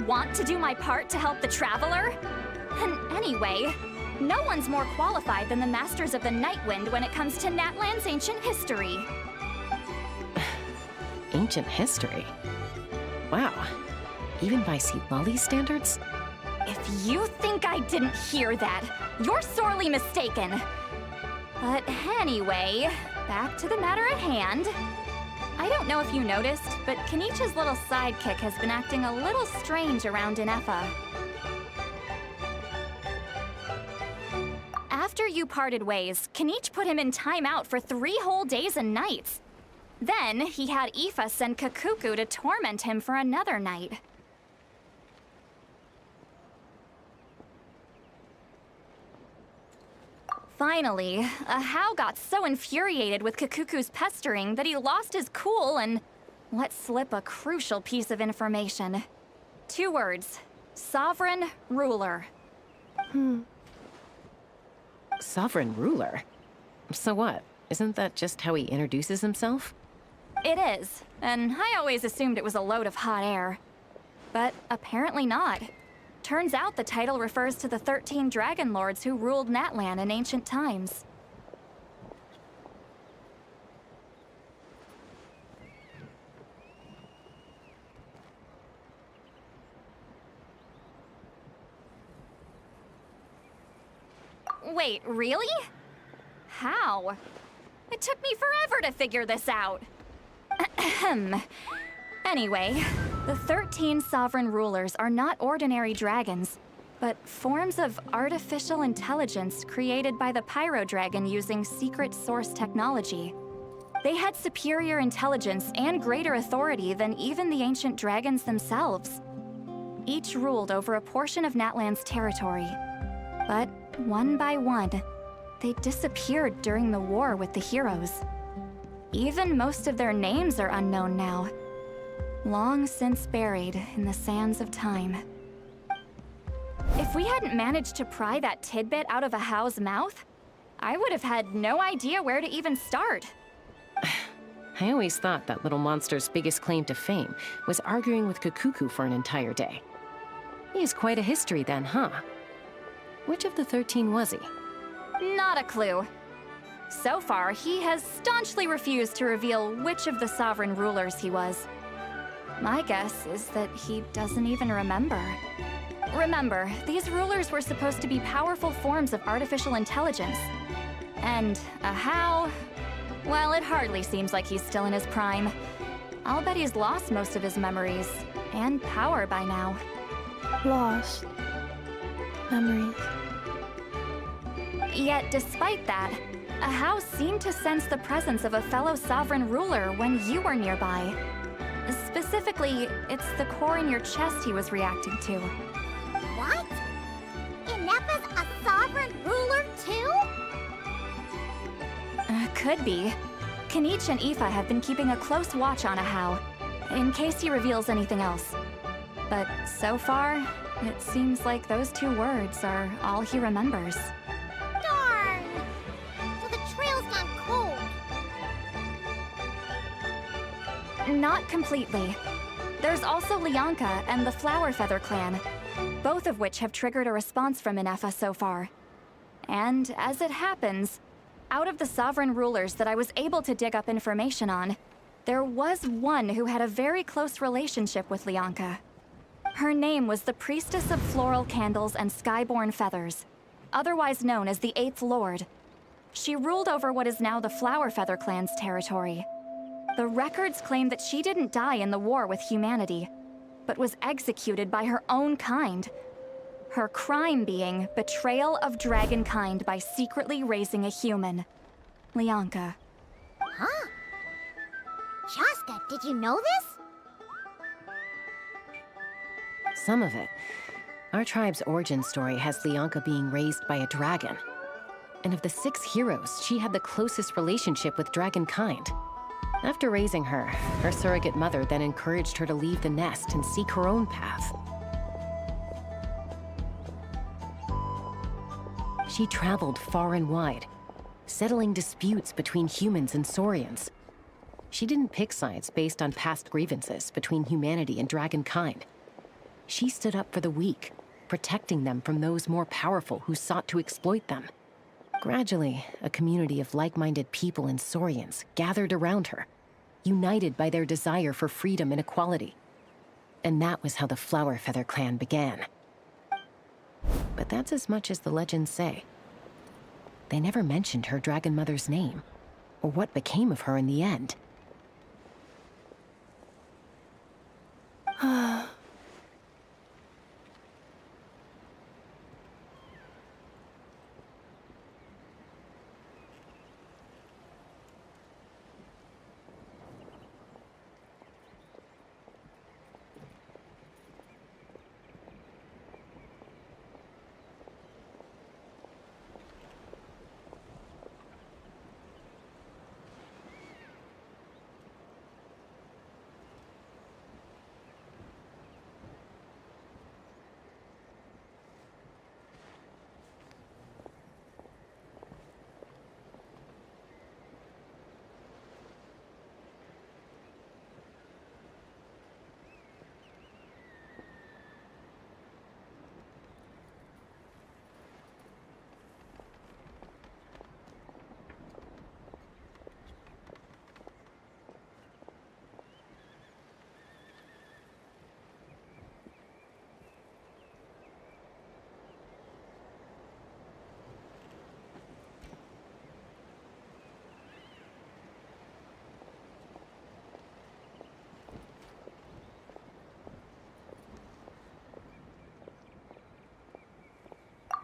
want to do my part to help the Traveler? And anyway, no one's more qualified than the Masters of the Nightwind when it comes to Natlan's ancient history. Ancient history? Wow. Even by Sealali's standards? If you think I didn't hear that, you're sorely mistaken. But anyway, back to the matter at hand. I don't know if you noticed, but Kenichi's little sidekick has been acting a little strange around inefa. After you parted ways, Kenichi put him in timeout for 3 whole days and nights. Then, he had Ifa send Kakuku to torment him for another night. Finally, Ahau got so infuriated with Kakuku's pestering that he lost his cool and let slip a crucial piece of information. 2 words. Sovereign Ruler. Sovereign ruler? So what? Isn't that just how he introduces himself? It is, and I always assumed it was a load of hot air. But apparently not. Turns out the title refers to the 13 Dragon Lords who ruled Natlan in ancient times. Wait, really? How? It took me forever to figure this out. Ahem. Anyway, the 13 sovereign rulers are not ordinary dragons, but forms of artificial intelligence created by the Pyro Dragon using secret source technology. They had superior intelligence and greater authority than even the ancient dragons themselves. Each ruled over a portion of Natlan's territory. But one by one, they disappeared during the war with the heroes. Even most of their names are unknown now. Long since buried in the sands of time. If we hadn't managed to pry that tidbit out of Ahau's mouth, I would have had no idea where to even start. I always thought that little monster's biggest claim to fame was arguing with Kakuku for an entire day. He has quite a history then, huh? Which of the 13 was he? Not a clue. So far, he has staunchly refused to reveal which of the sovereign rulers he was. My guess is that he doesn't even remember. Remember, these rulers were supposed to be powerful forms of artificial intelligence. And Ahau, well, it hardly seems like he's still in his prime. I'll bet he's lost most of his memories and power by now. Lost memories. Yet, despite that, Ahau seemed to sense the presence of a fellow sovereign ruler when you were nearby. Specifically, it's the core in your chest he was reacting to. What? Inefa's a sovereign ruler too? Could be. Kenichi and Ifa have been keeping a close watch on Ahau, in case he reveals anything else. But so far, it seems like those 2 words are all he remembers. Darn! So the trail's gone cold. Not completely. There's also Lianka and the Flower Feather clan, both of which have triggered a response from inefa so far. And as it happens, out of the sovereign rulers that I was able to dig up information on, there was one who had a very close relationship with Lianka. Her name was the Priestess of Floral Candles and Skyborn Feathers, otherwise known as the 8th Lord. She ruled over what is now the Flower Feather clan's territory. The records claim that she didn't die in the war with humanity, but was executed by her own kind. Her crime being betrayal of dragonkind by secretly raising a human. Lianka. Huh? Shasta, did you know this? Some of it. Our tribe's origin story has Lianka being raised by a dragon. And of the 6 heroes, she had the closest relationship with dragonkind. After raising her, her surrogate mother then encouraged her to leave the nest and seek her own path. She traveled far and wide, settling disputes between humans and Saurians. She didn't pick sides based on past grievances between humanity and dragonkind. She stood up for the weak, protecting them from those more powerful who sought to exploit them. Gradually, a community of like-minded people and Saurians gathered around her, united by their desire for freedom and equality. And that was how the Flower Feather clan began. But that's as much as the legends say. They never mentioned her dragon mother's name, or what became of her in the end.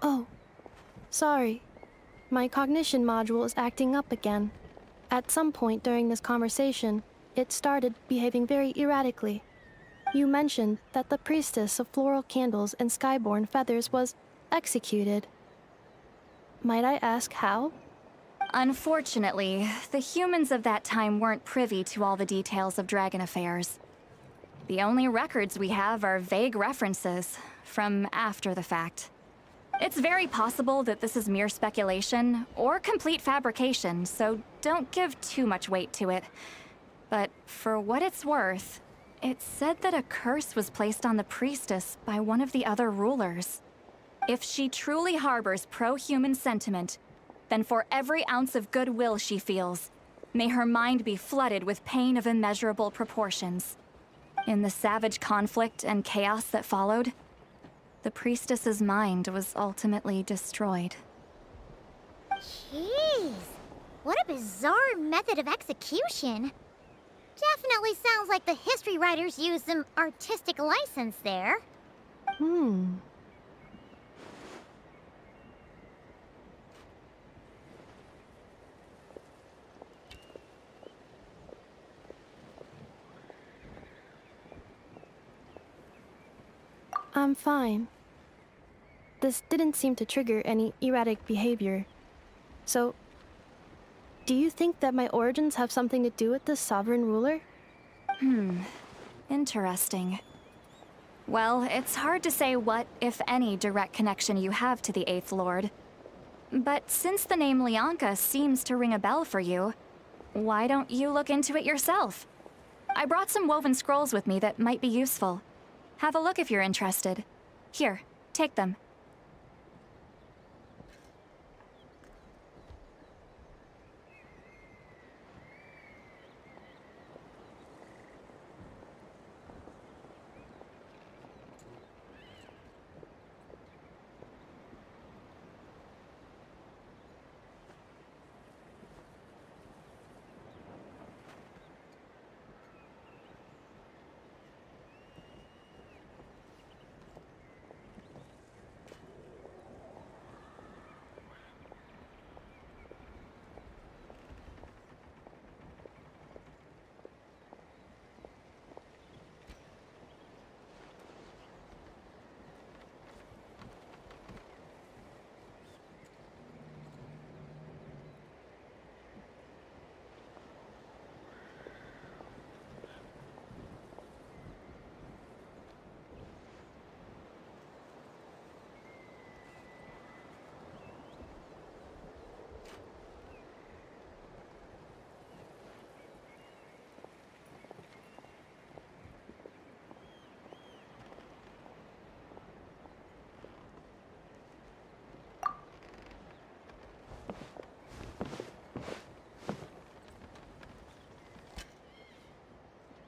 Oh, sorry. My cognition module is acting up again. At some point during this conversation, it started behaving very erratically. You mentioned that the priestess of floral candles and skyborn feathers was executed. Might I ask how? Unfortunately, the humans of that time weren't privy to all the details of dragon affairs. The only records we have are vague references from after the fact. It's very possible that this is mere speculation or complete fabrication, so don't give too much weight to it. But for what it's worth, it's said that a curse was placed on the priestess by one of the other rulers. If she truly harbors pro-human sentiment, then for every ounce of goodwill she feels, may her mind be flooded with pain of immeasurable proportions. In the savage conflict and chaos that followed, the priestess's mind was ultimately destroyed. Jeez. What a bizarre method of execution. Definitely sounds like the history writers used some artistic license there. I'm fine. This didn't seem to trigger any erratic behavior. So, do you think that my origins have something to do with this sovereign ruler? Interesting. Well, it's hard to say what, if any, direct connection you have to the Eighth Lord. But since the name Lianka seems to ring a bell for you, why don't you look into it yourself? I brought some woven scrolls with me that might be useful. Have a look if you're interested. Here, take them.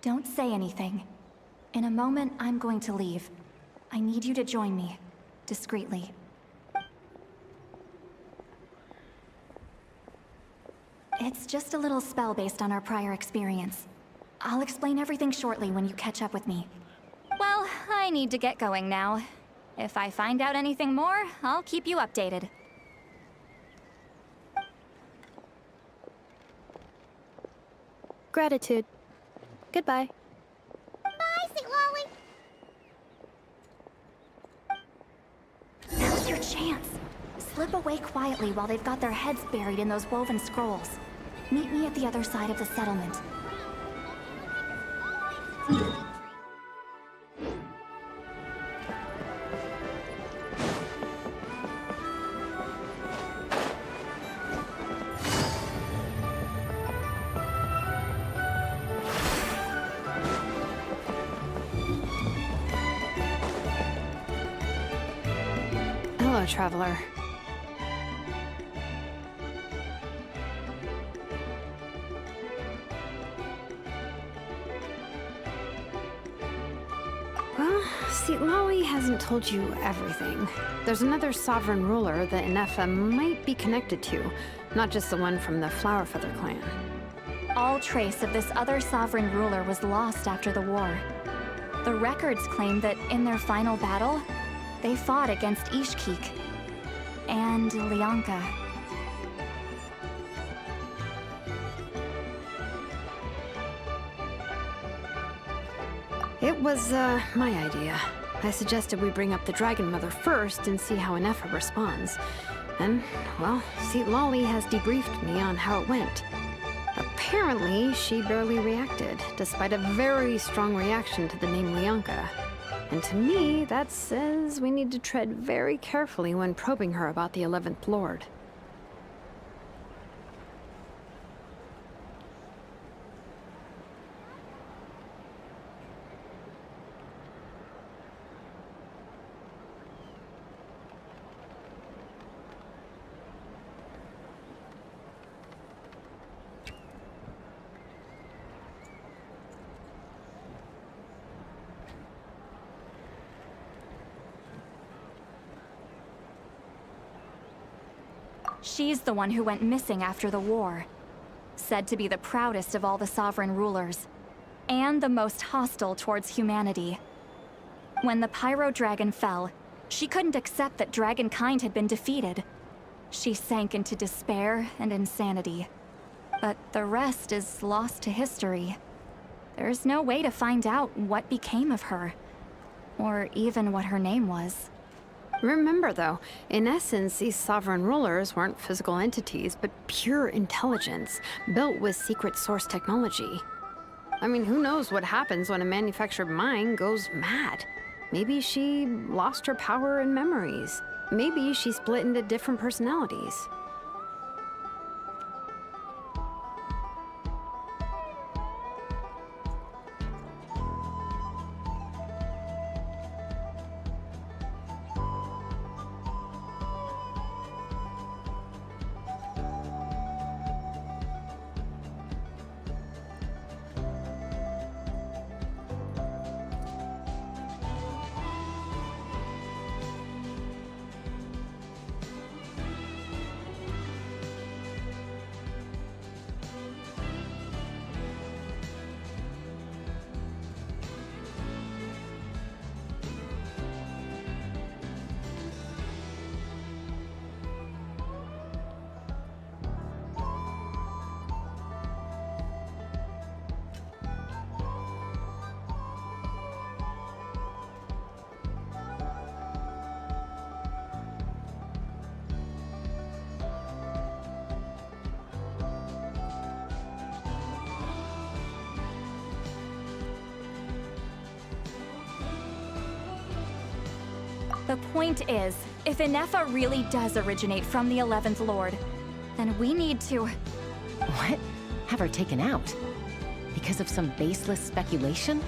Don't say anything. In a moment, I'm going to leave. I need you to join me, discreetly. It's just a little spell based on our prior experience. I'll explain everything shortly when you catch up with me. Well, I need to get going now. If I find out anything more, I'll keep you updated. Gratitude. Goodbye. Bye, Sweet Lolly. Now's your chance. Slip away quietly while they've got their heads buried in those woven scrolls. Meet me at the other side of the settlement. Hello, traveler. Well, see, Lolly hasn't told you everything. There's another sovereign ruler that inefa might be connected to, not just the one from the Flowerfeather clan. All trace of this other sovereign ruler was lost after the war. The records claim that in their final battle, they fought against Ishkik and Lianka. It was, my idea. I suggested we bring up the Dragon Mother first and see how inefa responds. And, well, see, Lolly has debriefed me on how it went. Apparently, she barely reacted, despite a very strong reaction to the name Lianka. And to me, that says we need to tread very carefully when probing her about the 11th Lord. She's the one who went missing after the war. Said to be the proudest of all the sovereign rulers. And the most hostile towards humanity. When the Pyro Dragon fell, she couldn't accept that dragonkind had been defeated. She sank into despair and insanity. But the rest is lost to history. There's no way to find out what became of her. Or even what her name was. Remember, though, in essence, these sovereign rulers weren't physical entities, but pure intelligence, built with secret source technology. I mean, who knows what happens when a manufactured mind goes mad? Maybe she lost her power and memories. Maybe she split into different personalities. The point is, if inefa really does originate from the 11th Lord, then we need to... What? Have her taken out? Because of some baseless speculation?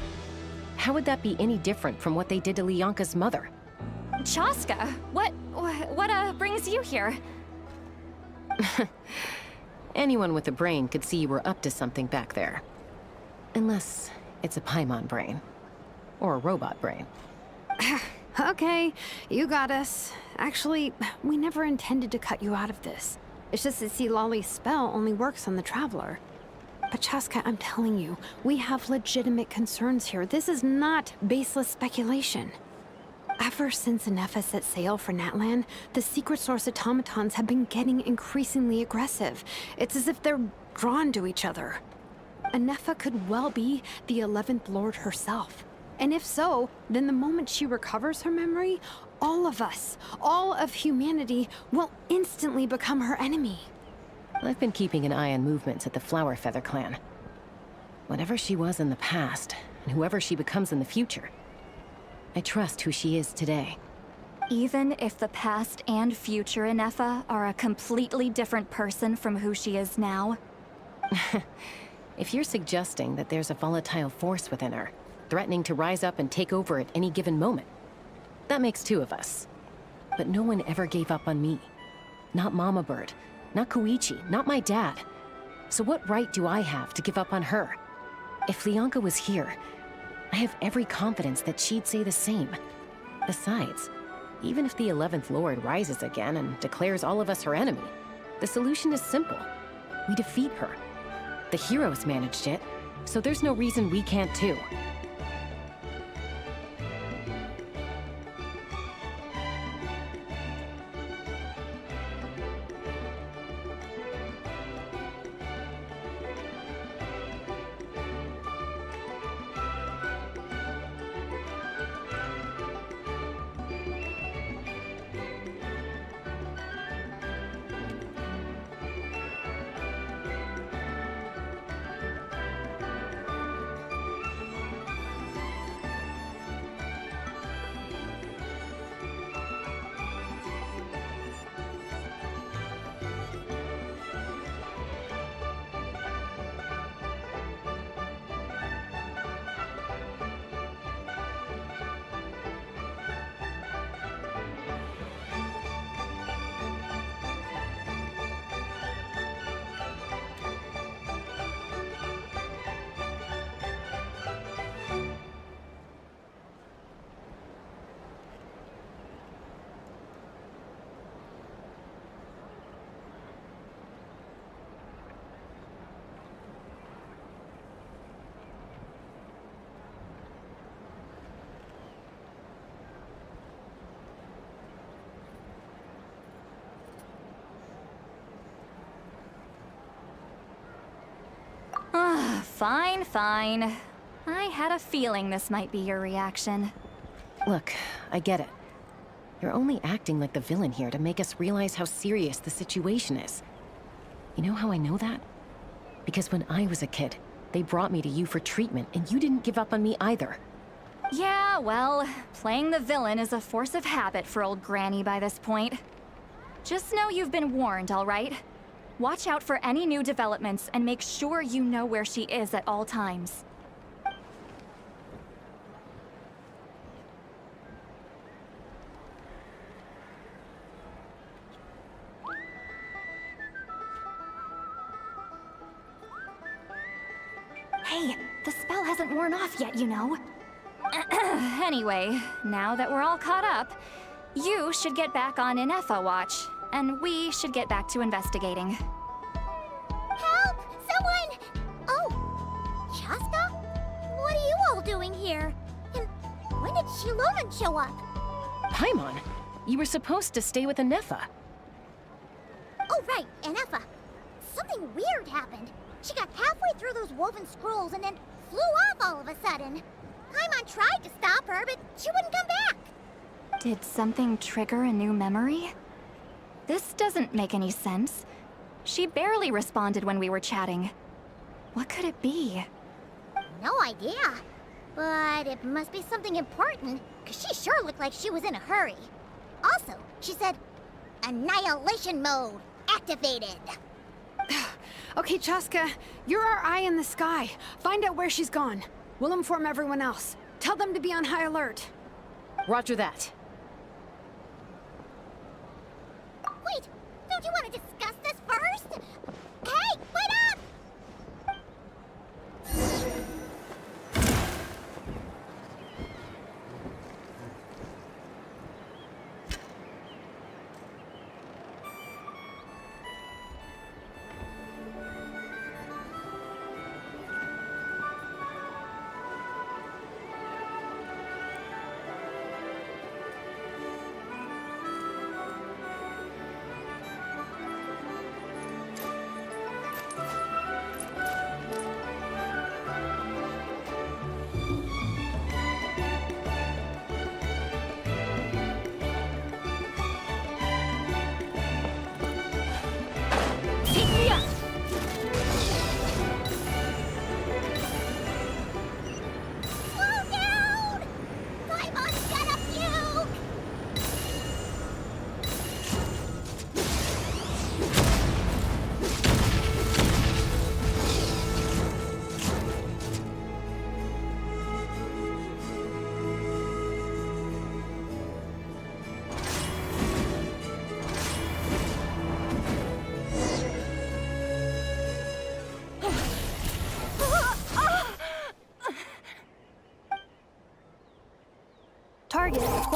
How would that be any different from what they did to Lianka's mother? Chaska, what brings you here? Anyone with a brain could see you were up to something back there. Unless It's a Paimon brain. Or a robot brain. Okay, you got us. Actually, we never intended to cut you out of this. It's just that see, Lolly's spell only works on the Traveler. But Chaska, I'm telling you, we have legitimate concerns here. This is not baseless speculation. Ever since inefa set sail for Natlan, the secret source automatons have been getting increasingly aggressive. It's as if they're drawn to each other. Inefa could well be the 11th Lord herself. And if so, then the moment she recovers her memory, all of us, all of humanity, will instantly become her enemy. I've been keeping an eye on movements at the Flower Feather clan. Whatever she was in the past, and whoever she becomes in the future, I trust who she is today. Even if the past and future inefa are a completely different person from who she is now? If you're suggesting that there's a volatile force within her, threatening to rise up and take over at any given moment, that makes two of us. But no one ever gave up on me. Not Mama Bird, not Koichi, not my dad. So what right do I have to give up on her? If Leonka was here, I have every confidence that she'd say the same. Besides, even if the 11th Lord rises again and declares all of us her enemy, the solution is simple. We defeat her. The heroes managed it, so there's no reason we can't too. Fine, fine. I had a feeling this might be your reaction. Look, I get it. You're only acting like the villain here to make us realize how serious the situation is. You know how I know that? Because when I was a kid, they brought me to you for treatment, and you didn't give up on me either. Yeah, well, playing the villain is a force of habit for old Granny by this point. Just know you've been warned, all right? Watch out for any new developments and make sure you know where she is at all times. Hey, the spell hasn't worn off yet, you know. Anyway, now that we're all caught up, you should get back on inefa watch, and we should get back to investigating. Help! Someone! Oh, Chaska? What are you all doing here? And when did Shiloran show up? Paimon, you were supposed to stay with inefa. Oh, right, inefa. Something weird happened. She got halfway through those woven scrolls and then flew off all of a sudden. Paimon tried to stop her, but she wouldn't come back. Did something trigger a new memory? This doesn't make any sense. She barely responded when we were chatting. What could it be? No idea. But it must be something important, because she sure looked like she was in a hurry. Also, she said, Annihilation mode activated. Okay, Chaska, you're our eye in the sky. Find out where she's gone. We'll inform everyone else. Tell them to be on high alert. Roger that. Wait, don't you want to discuss this first? Hey, wait up!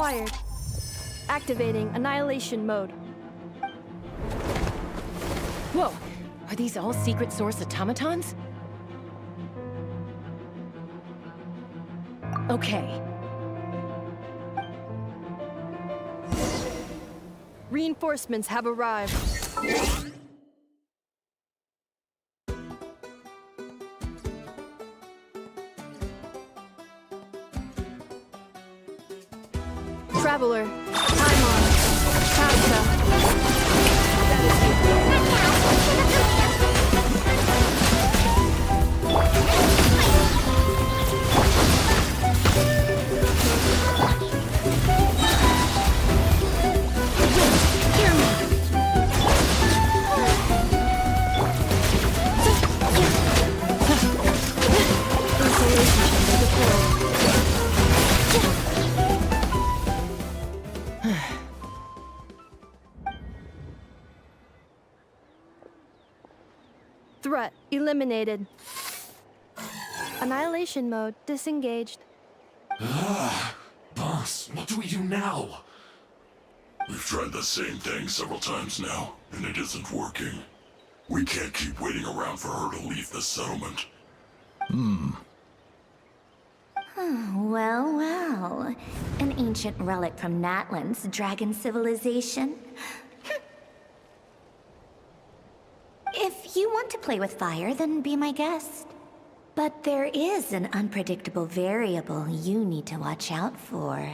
acquired. Activating annihilation mode. Whoa! Are these all secret source automatons? Okay. Reinforcements have arrived. Traveler, Paimon, Kafka. Threat eliminated. Annihilation mode disengaged. Boss, what do we do now? We've tried the same thing several times now, and it isn't working. We can't keep waiting around for her to leave the settlement. Well, well. An ancient relic from Natlan's dragon civilization. If you want to play with fire, then be my guest. But there is an unpredictable variable you need to watch out for.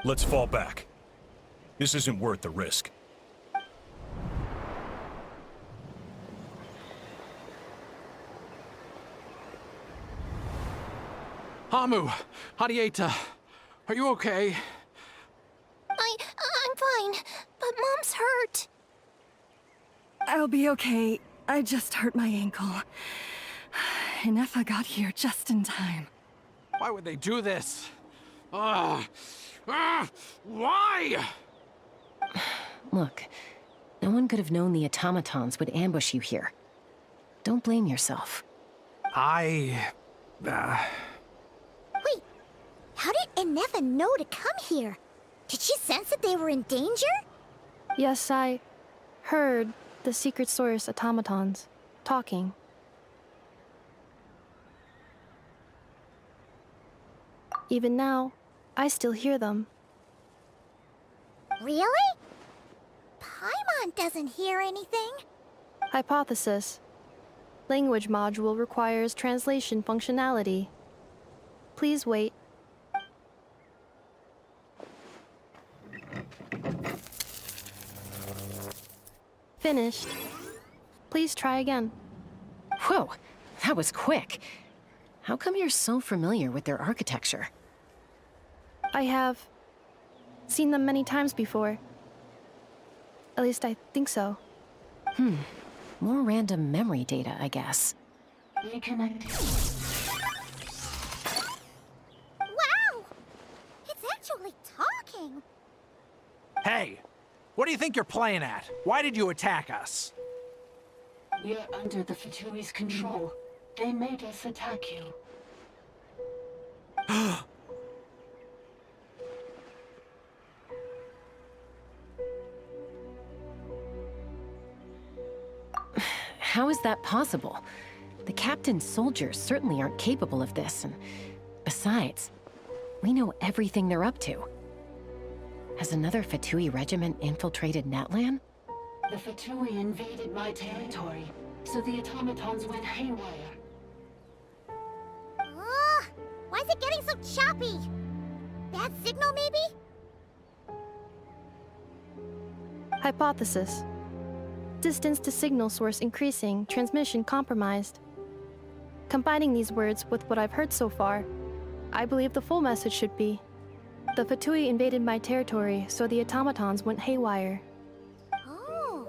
Let's fall back. This isn't worth the risk. Hamu, Hadieta, are you okay? I'm fine, but Mom's hurt. I'll be okay. I just hurt my ankle. Inefa got here just in time. Why would they do this? Why? Look, no one could have known the automatons would ambush you here. Don't blame yourself. Wait, how did Inefa know to come here? Did she sense that they were in danger? Yes, I heard the secret source automatons talking. Even now, I still hear them. Really? Paimon doesn't hear anything. Hypothesis. Language module requires translation functionality. Please wait. Finished. Please try again. Whoa, that was quick. How come you're so familiar with their architecture? I have seen them many times before. At least I think so. More random memory data, I guess. Wow! It's actually talking. Hey, what do you think you're playing at? Why did you attack us? You're under the Fatui's control. They made us attack you. How is that possible? The captain's soldiers certainly aren't capable of this, and besides, we know everything they're up to. Has another Fatui regiment infiltrated Natlan? The Fatui invaded my territory, so the automatons went haywire. Why is it getting so choppy? Bad signal, maybe? Hypothesis. Distance to signal source increasing, transmission compromised. Combining these words with what I've heard so far, I believe the full message should be: the Fatui invaded my territory, so the automatons went haywire. Oh.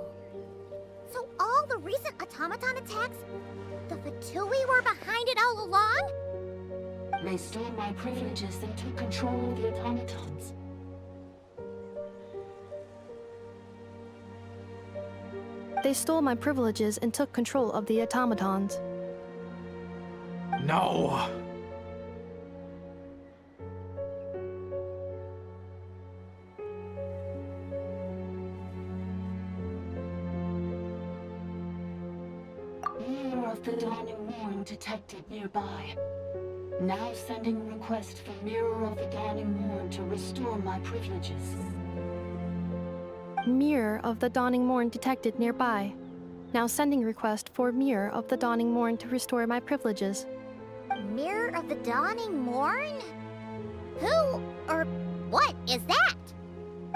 So all the recent automaton attacks, the Fatui were behind it all along? They stole my privileges and took control of the automatons. They stole my privileges and took control of the automatons. No. of the Dawning Morn detected nearby. Now sending request for Mirror of the Dawning Morn to restore my privileges. Mirror of the Dawning Morn detected nearby. Now sending request for Mirror of the Dawning Morn to restore my privileges. Mirror of the Dawning Morn? Who or what is that?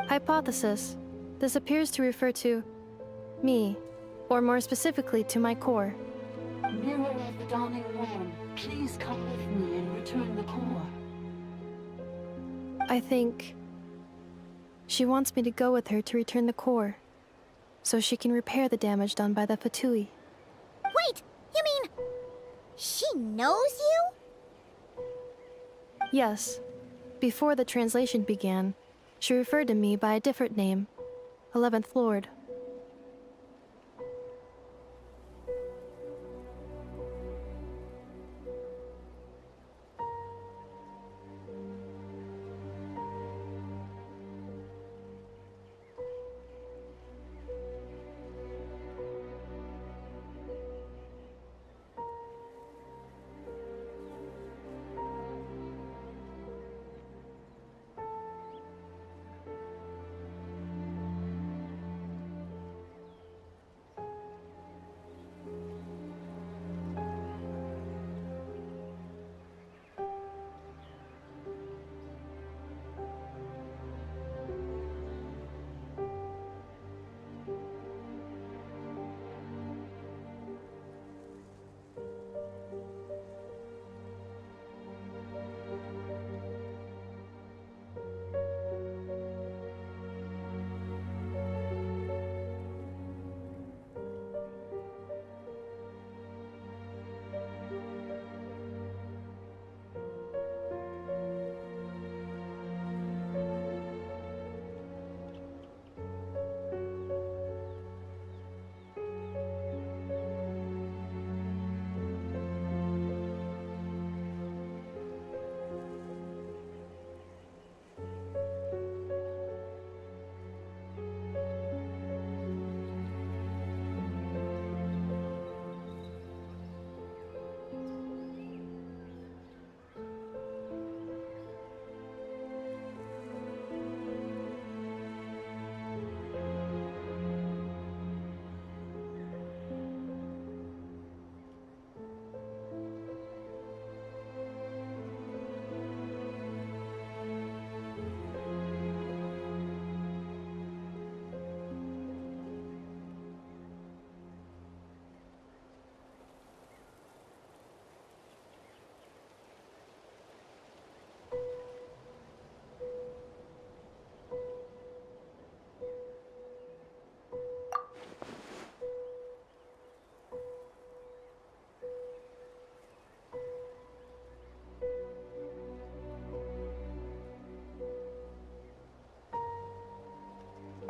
Hypothesis. This appears to refer to me, or more specifically to my core. Mirror of the Dawning Morn, please come with me and return the core. I think she wants me to go with her to return the core, so she can repair the damage done by the Fatui. Wait, you mean she knows you? Yes. Before the translation began, she referred to me by a different name, 11th Lord.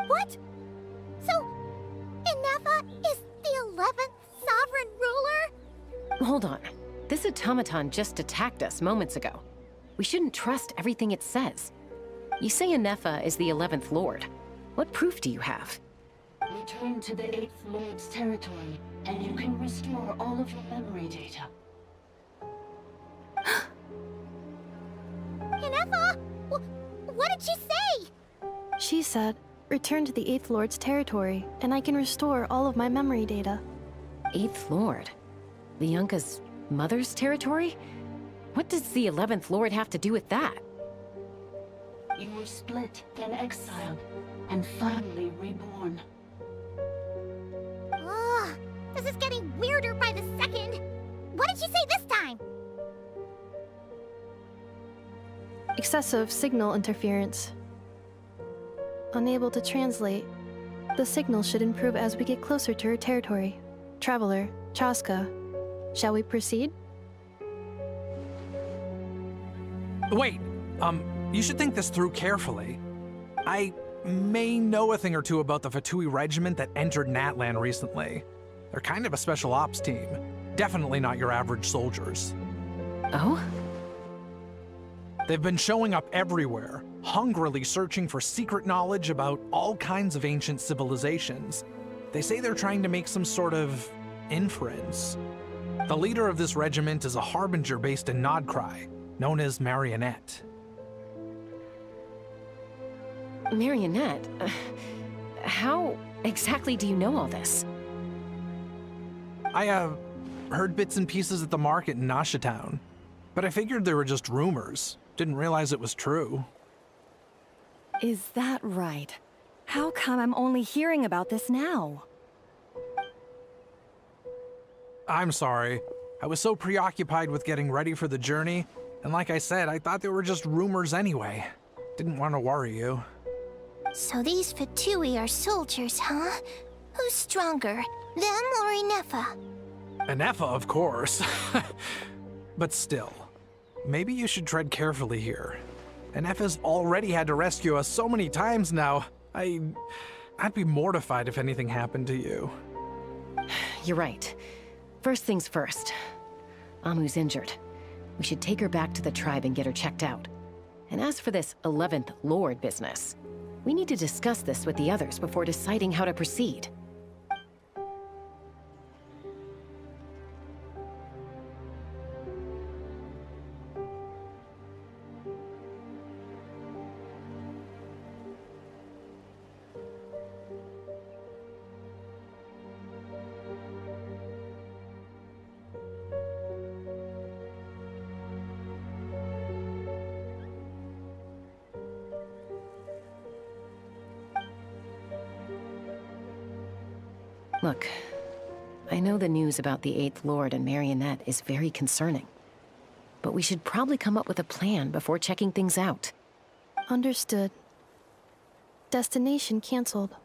What? So, inefa is the 11th sovereign ruler? Hold on. This automaton just attacked us moments ago. We shouldn't trust everything it says. You say inefa is the 11th Lord. What proof do you have? Return to the 8th Lord's territory, and you can restore all of your memory data. Inefa? What did she say? She said, return to the 8th Lord's territory, and I can restore all of my memory data. 8th Lord? Lianka's mother's territory? What does the 11th Lord have to do with that? You were split, then exiled, and finally reborn. Ugh, this is getting weirder by the second. What did she say this time? Excessive signal interference. Unable to translate. The signal should improve as we get closer to her territory. Traveler, Chaska, shall we proceed? Wait, you should think this through carefully. I may know a thing or two about the Fatui regiment that entered Natlan recently. They're kind of a special ops team. Definitely not your average soldiers. Oh? They've been showing up everywhere, hungrily searching for secret knowledge about all kinds of ancient civilizations. They say they're trying to make some sort of inference. The leader of this regiment is a harbinger based in Nodcry, known as Marionette. Marionette? How exactly do you know all this? I, heard bits and pieces at the market in Nasha Town, but I figured they were just rumors. Didn't realize it was true. Is that right? How come I'm only hearing about this now? I'm sorry. I was so preoccupied with getting ready for the journey, and like I said, I thought they were just rumors anyway. Didn't want to worry you. So these Fatui are soldiers, huh? Who's stronger, them or inefa? Inefa, of course. But still, maybe you should tread carefully here. Inefa's already had to rescue us so many times now. I'd be mortified if anything happened to you. You're right. First things first. Amu's injured. We should take her back to the tribe and get her checked out. And as for this 11th Lord business, we need to discuss this with the others before deciding how to proceed. Look, I know the news about the 8th Lord and Marionette is very concerning. But we should probably come up with a plan before checking things out. Understood. Destination canceled.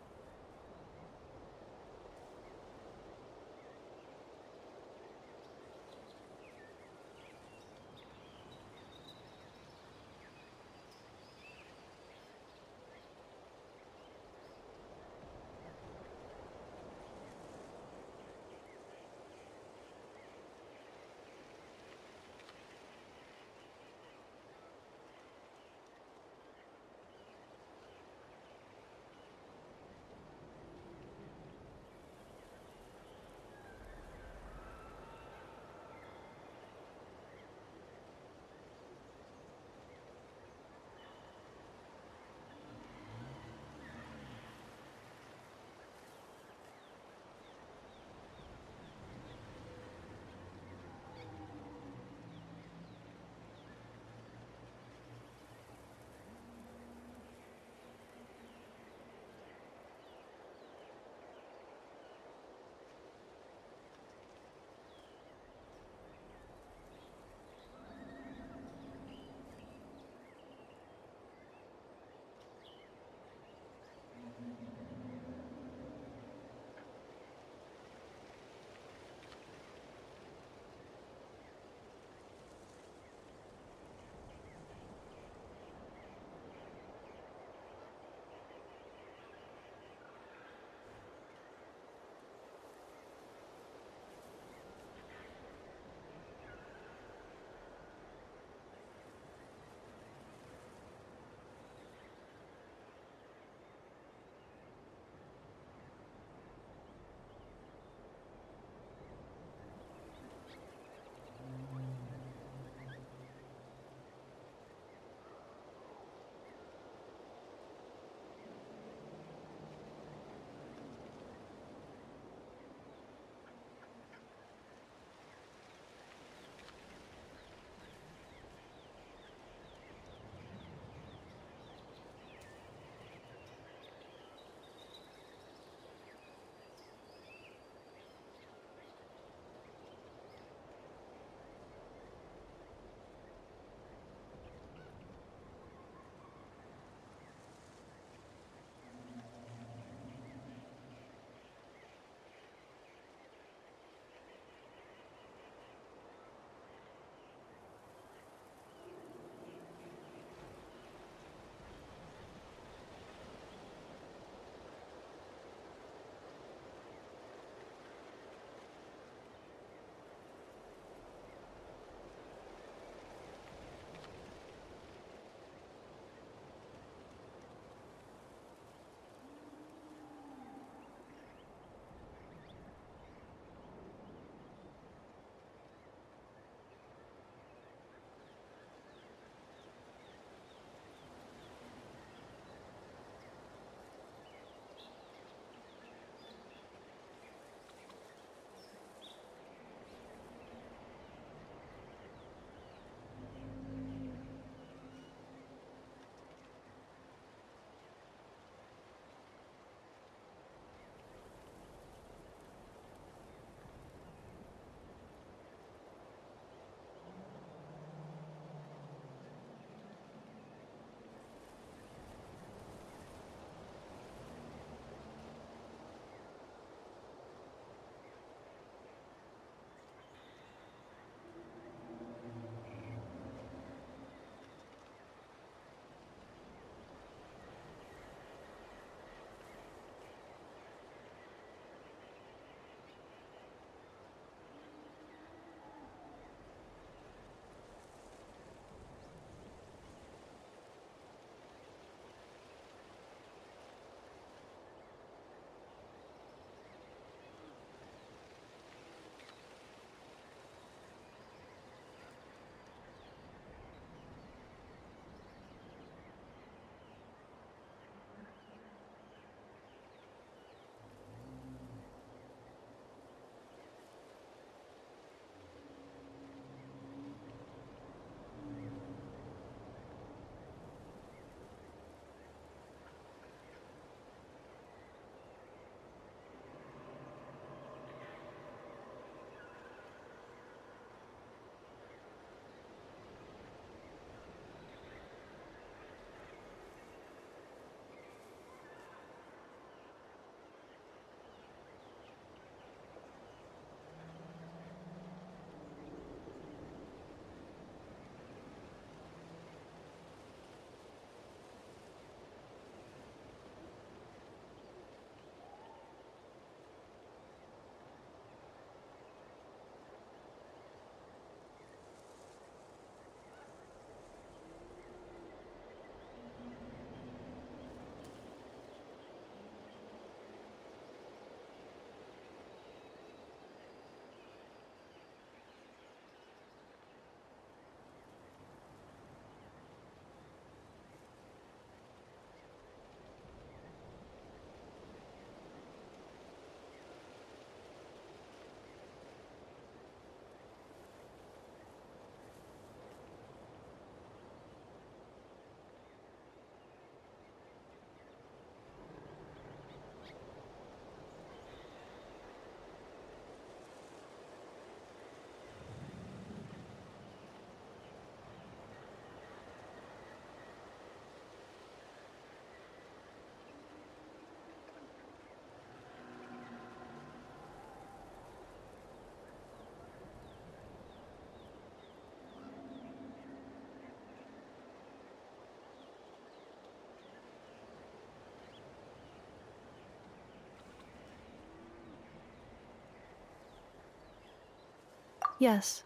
Yes.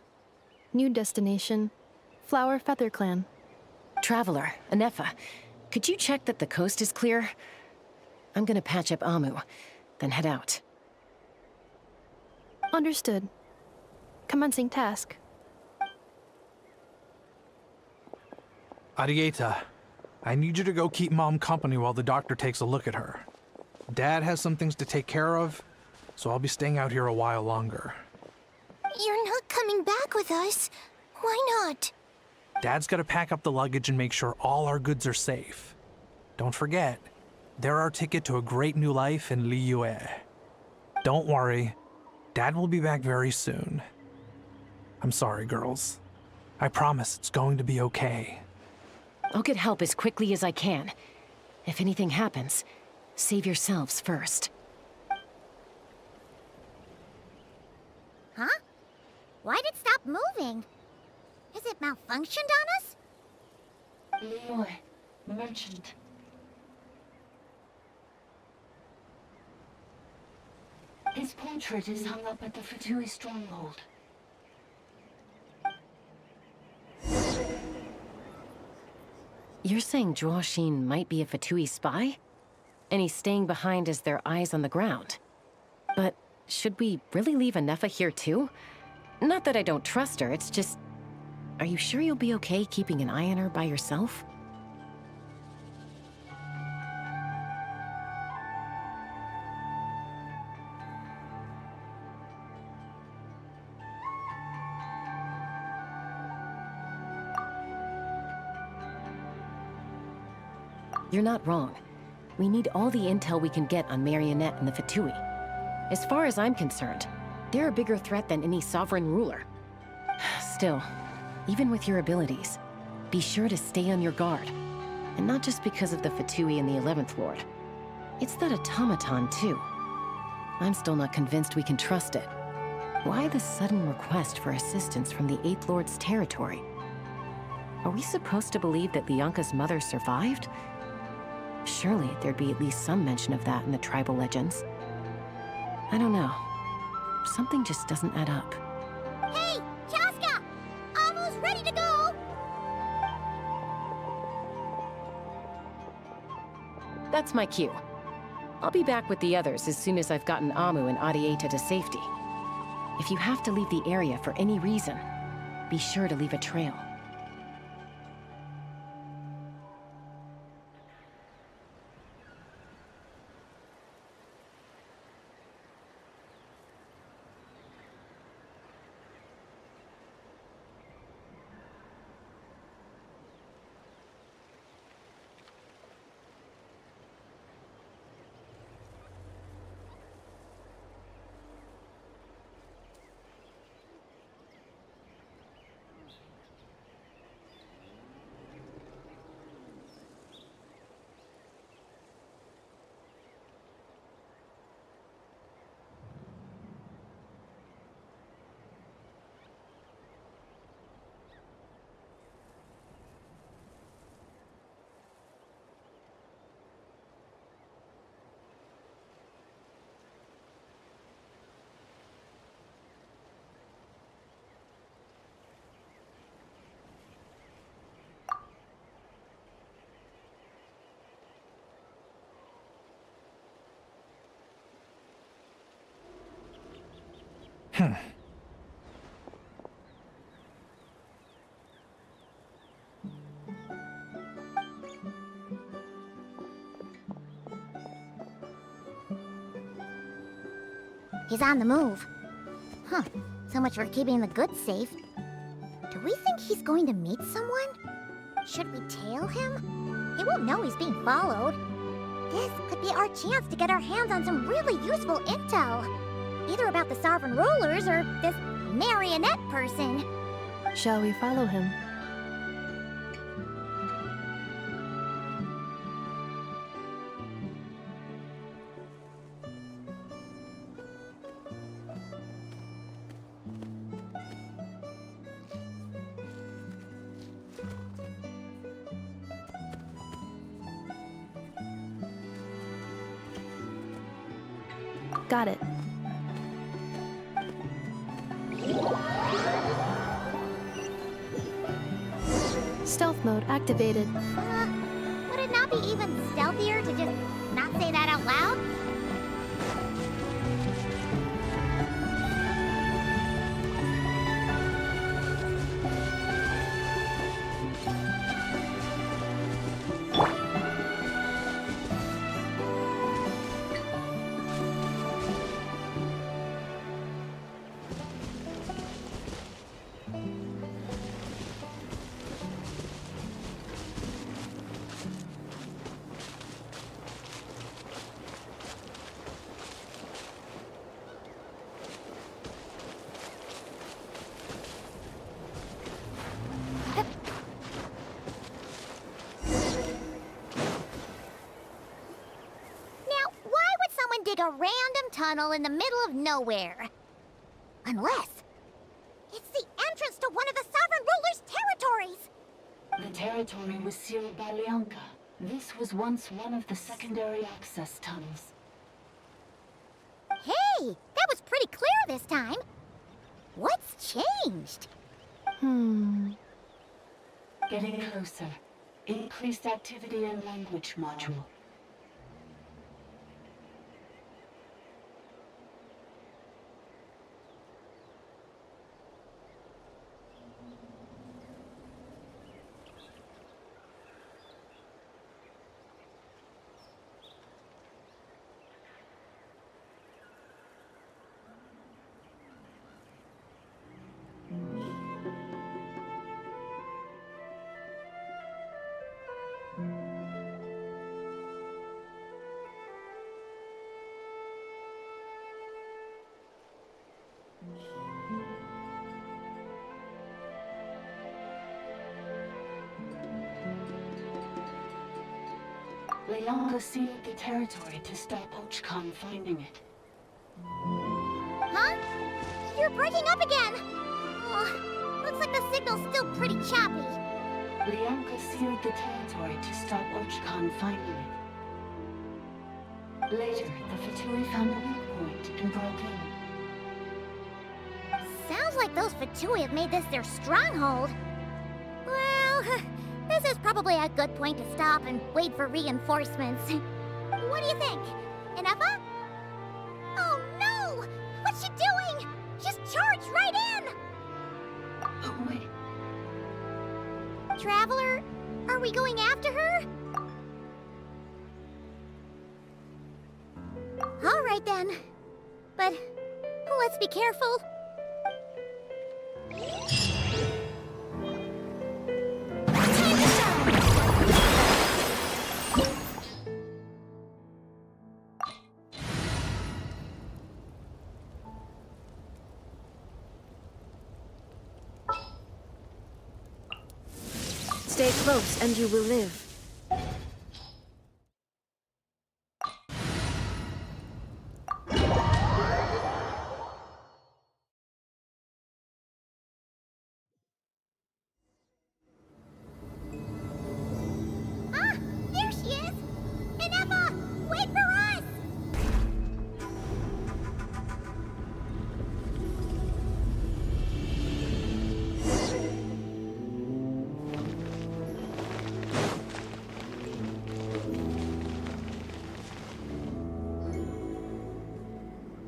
New destination, Flower Feather Clan. Traveler, inefa, could you check that the coast is clear? I'm gonna patch up Amu, then head out. Understood. Commencing task. Arieta, I need you to go keep Mom company while the doctor takes a look at her. Dad has some things to take care of, so I'll be staying out here a while longer. You're not coming back with us. Why not? Dad's gotta pack up the luggage and make sure all our goods are safe. Don't forget, they're our ticket to a great new life in Liyue. Don't worry, Dad will be back very soon. I'm sorry, girls. I promise it's going to be okay. I'll get help as quickly as I can. If anything happens, save yourselves first. Huh? Why'd it stop moving? Has it malfunctioned on us? Liyue, merchant. His portrait is hung up at the Fatui stronghold. You're saying Zhuo Xin might be a Fatui spy? And he's staying behind as their eyes on the ground. But should we really leave inefa here too? Not that I don't trust her, it's just... Are you sure you'll be okay keeping an eye on her by yourself? You're not wrong. We need all the intel we can get on Marionette and the Fatui. As far as I'm concerned, they're a bigger threat than any sovereign ruler. Still, even with your abilities, be sure to stay on your guard. And not just because of the Fatui and the 11th Lord. It's that automaton, too. I'm still not convinced we can trust it. Why the sudden request for assistance from the 8th Lord's territory? Are we supposed to believe that Lianka's mother survived? Surely there'd be at least some mention of that in the tribal legends. I don't know. Something just doesn't add up. Hey, Chaska! Almost ready to go! That's my cue. I'll be back with the others as soon as I've gotten Amu and Arieta to safety. If you have to leave the area for any reason, be sure to leave a trail. He's on the move. Huh. So much for keeping the goods safe. Do we think he's going to meet someone? Should we tail him? He won't know he's being followed. This could be our chance to get our hands on some really useful intel. Either about the sovereign rulers or this marionette person. Shall we follow him? Got it. stealth mode activated. Would it not be even stealthier to just not say that out loud? Dig a random tunnel in the middle of nowhere. Unless it's the entrance to one of the Sovereign Ruler's territories. The territory was sealed by Leonka. This was once one of the secondary access tunnels. Hey, that was pretty clear this time. What's changed? Getting closer. Increased activity in language module. Leonka sealed the territory to stop Ochcon finding it. Huh? You're breaking up again! Oh, looks like the signal's still pretty choppy. Leonka sealed the territory to stop Ochcon finding it. Later, the Fatui found a weak point and broke in. Sounds like those Fatui have made this their stronghold. Well, this is probably a good point to stop and wait for reinforcements. What do you think? Inefa? Oh no! What's she doing? Just charged right in! Oh, wait. Traveler, are we going after her? All right then. But let's be careful. Stay close and you will live. Ah, there she is! Inefa, wait for us!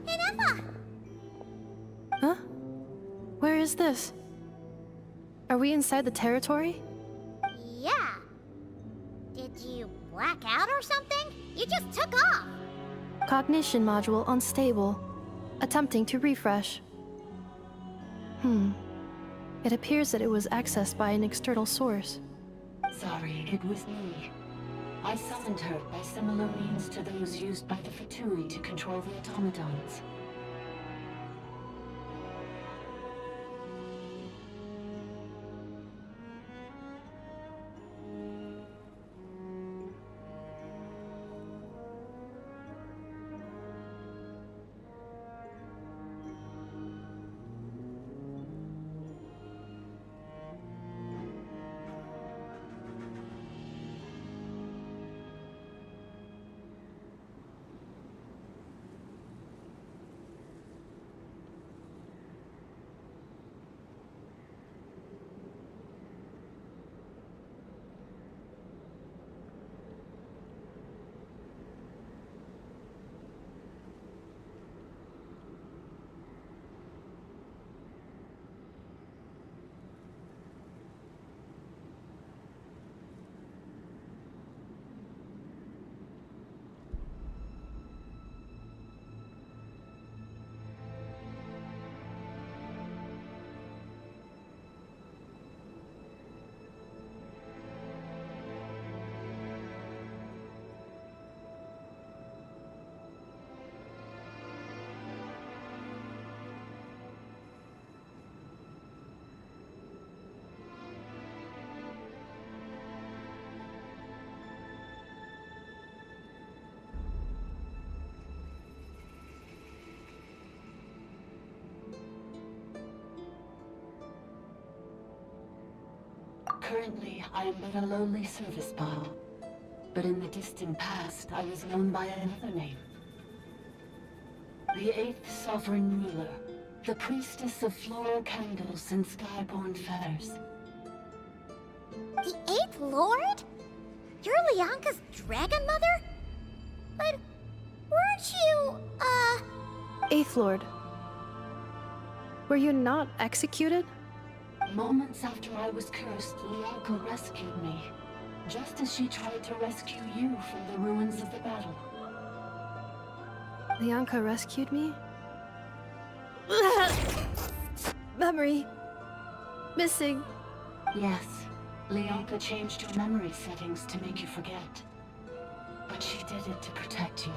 Inefa! Huh? Where is this? Are we inside the territory? Yeah. Did you black out or something? You just took off. Cognition module unstable. Attempting to refresh. It appears that it was accessed by an external source. Sorry, it was me. I summoned her by similar means to those used by the Fatui to control the automatons. Currently, I am but a lowly service bot. But in the distant past, I was known by another name. The 8th Sovereign Ruler, the priestess of floral candles and skyborn feathers. The 8th Lord? You're Leonka's dragon mother? But weren't you, Eighth Lord. Were you not executed? Moments after I was cursed, Leonka rescued me. Just as she tried to rescue you from the ruins of the battle. Leonka rescued me? Memory. Missing. Yes, Leonka changed your memory settings to make you forget. But she did it to protect you.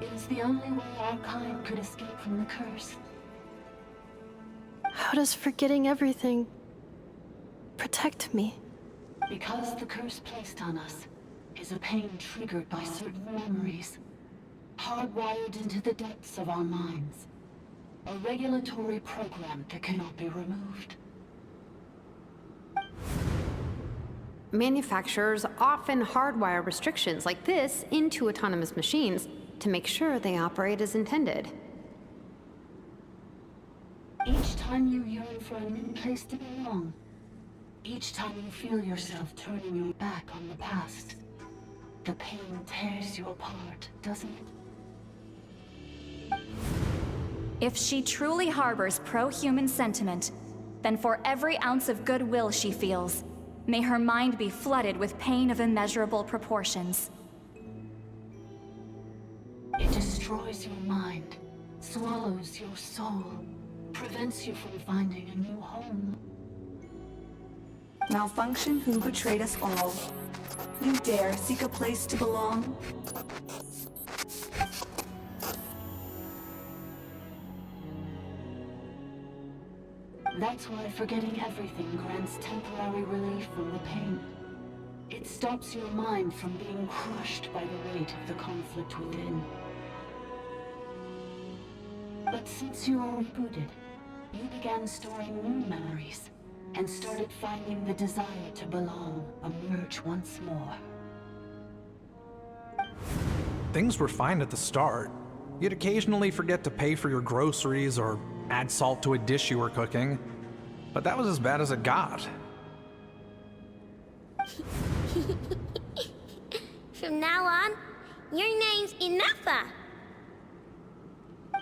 It is the only way our kind could escape from the curse. How does forgetting everything protect me? Because the curse placed on us is a pain triggered by certain memories, hardwired into the depths of our minds. A regulatory program that cannot be removed. Manufacturers often hardwire restrictions like this into autonomous machines to make sure they operate as intended. Each time you yearn for a new place to belong, each time you feel yourself turning your back on the past, the pain tears you apart, doesn't it? If she truly harbors pro-human sentiment, then for every ounce of goodwill she feels, may her mind be flooded with pain of immeasurable proportions. It destroys your mind, swallows your soul, prevents you from finding a new home. Malfunction who betrayed us all. You dare seek a place to belong? That's why forgetting everything grants temporary relief from the pain. It stops your mind from being crushed by the weight of the conflict within. But since you are rebooted, you began storing new memories, and started finding the desire to belong emerge once more. Things were fine at the start. You'd occasionally forget to pay for your groceries or add salt to a dish you were cooking, but that was as bad as it got. From now on, your name's inefa.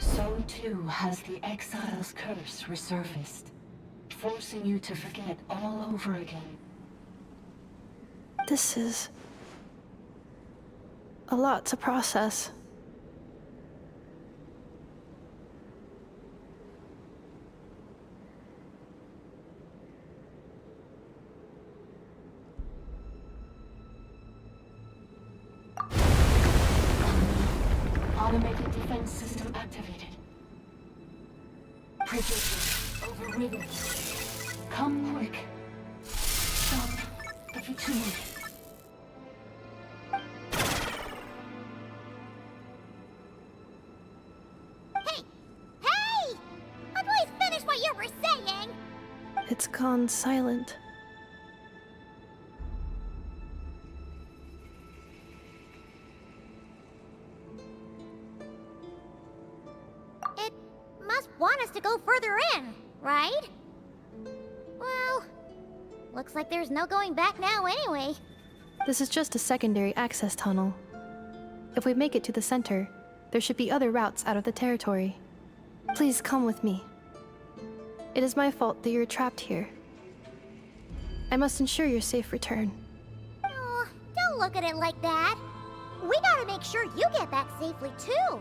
So too has the Exile's curse resurfaced, forcing you to forget all over again. This is a lot to process. Automated defense system activated. Privileges overridden. Come quick. Stop the Fatui. Hey! Hey! Please finish what you were saying! It's gone silent. It must want us to go further in, right? Well, looks like there's no going back now anyway. This is just a secondary access tunnel. If we make it to the center, there should be other routes out of the territory. Please come with me. It is my fault that you're trapped here. I must ensure your safe return. Oh, don't look at it like that. We gotta make sure you get back safely too.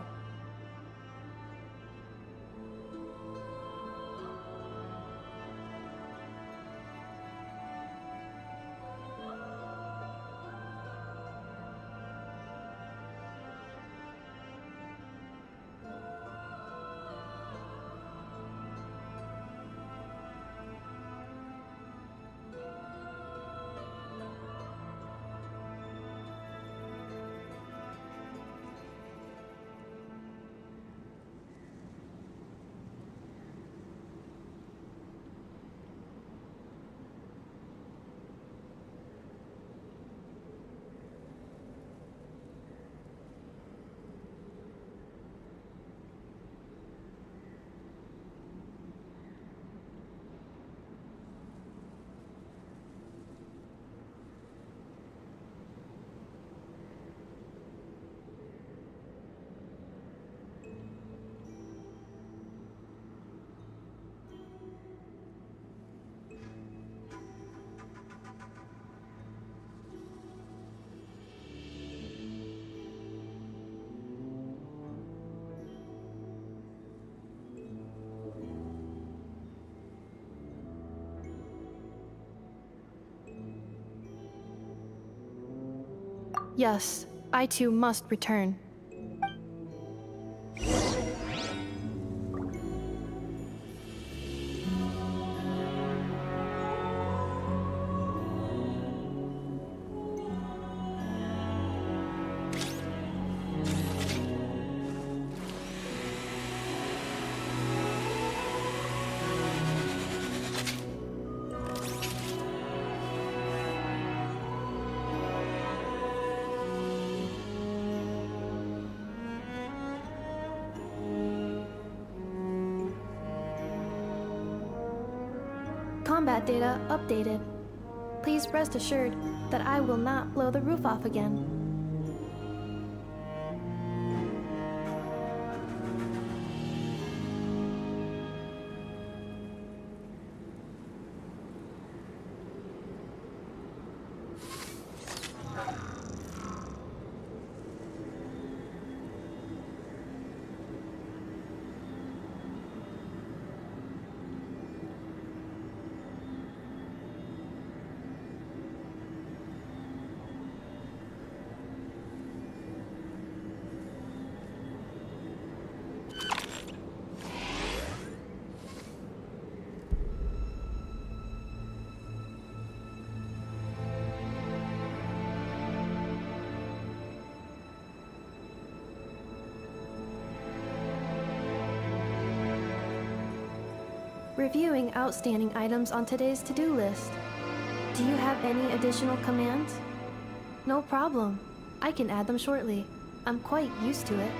Yes, I too must return. Combat data updated. Please rest assured that I will not blow the roof off again. Reviewing outstanding items on today's to-do list. Do you have any additional commands? No problem. I can add them shortly. I'm quite used to it.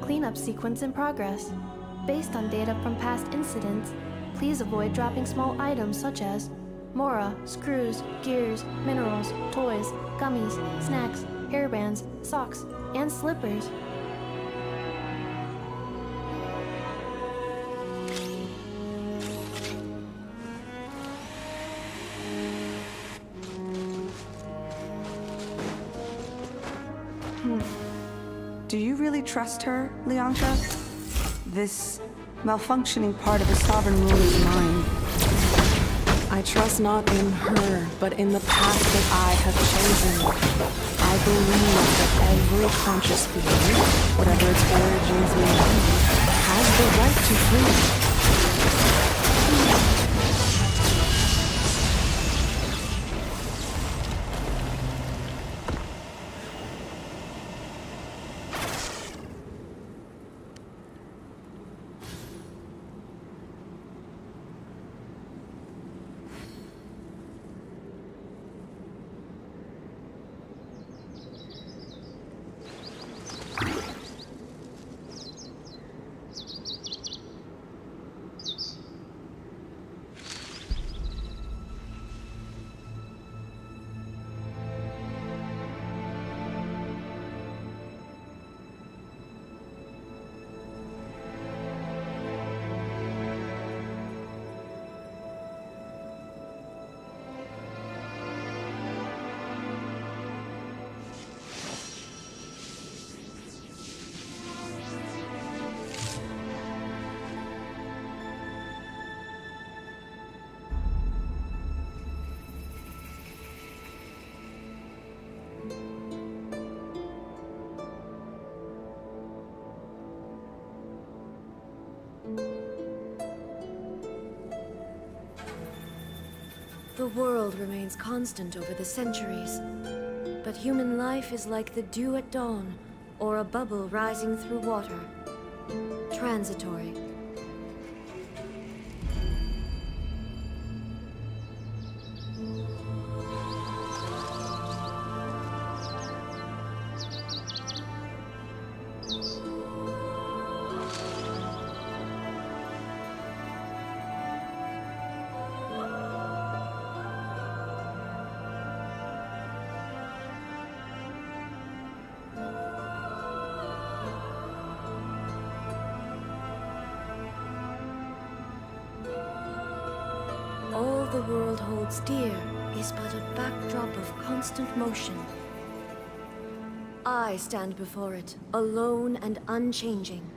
Cleanup sequence in progress. Based on data from past incidents, please avoid dropping small items such as mora, screws, gears, minerals, toys, gummies, snacks, hairbands, socks, and slippers. Do you really trust her, Leonka? This malfunctioning part of the sovereign ruler's mind. I trust not in her, but in the path that I have chosen. I believe that every conscious being, whatever its origins may be, has the right to freedom. The world remains constant over the centuries. But human life is like the dew at dawn, or a bubble rising through water. Transitory. All the world holds dear is but a backdrop of constant motion. I stand before it, alone and unchanging.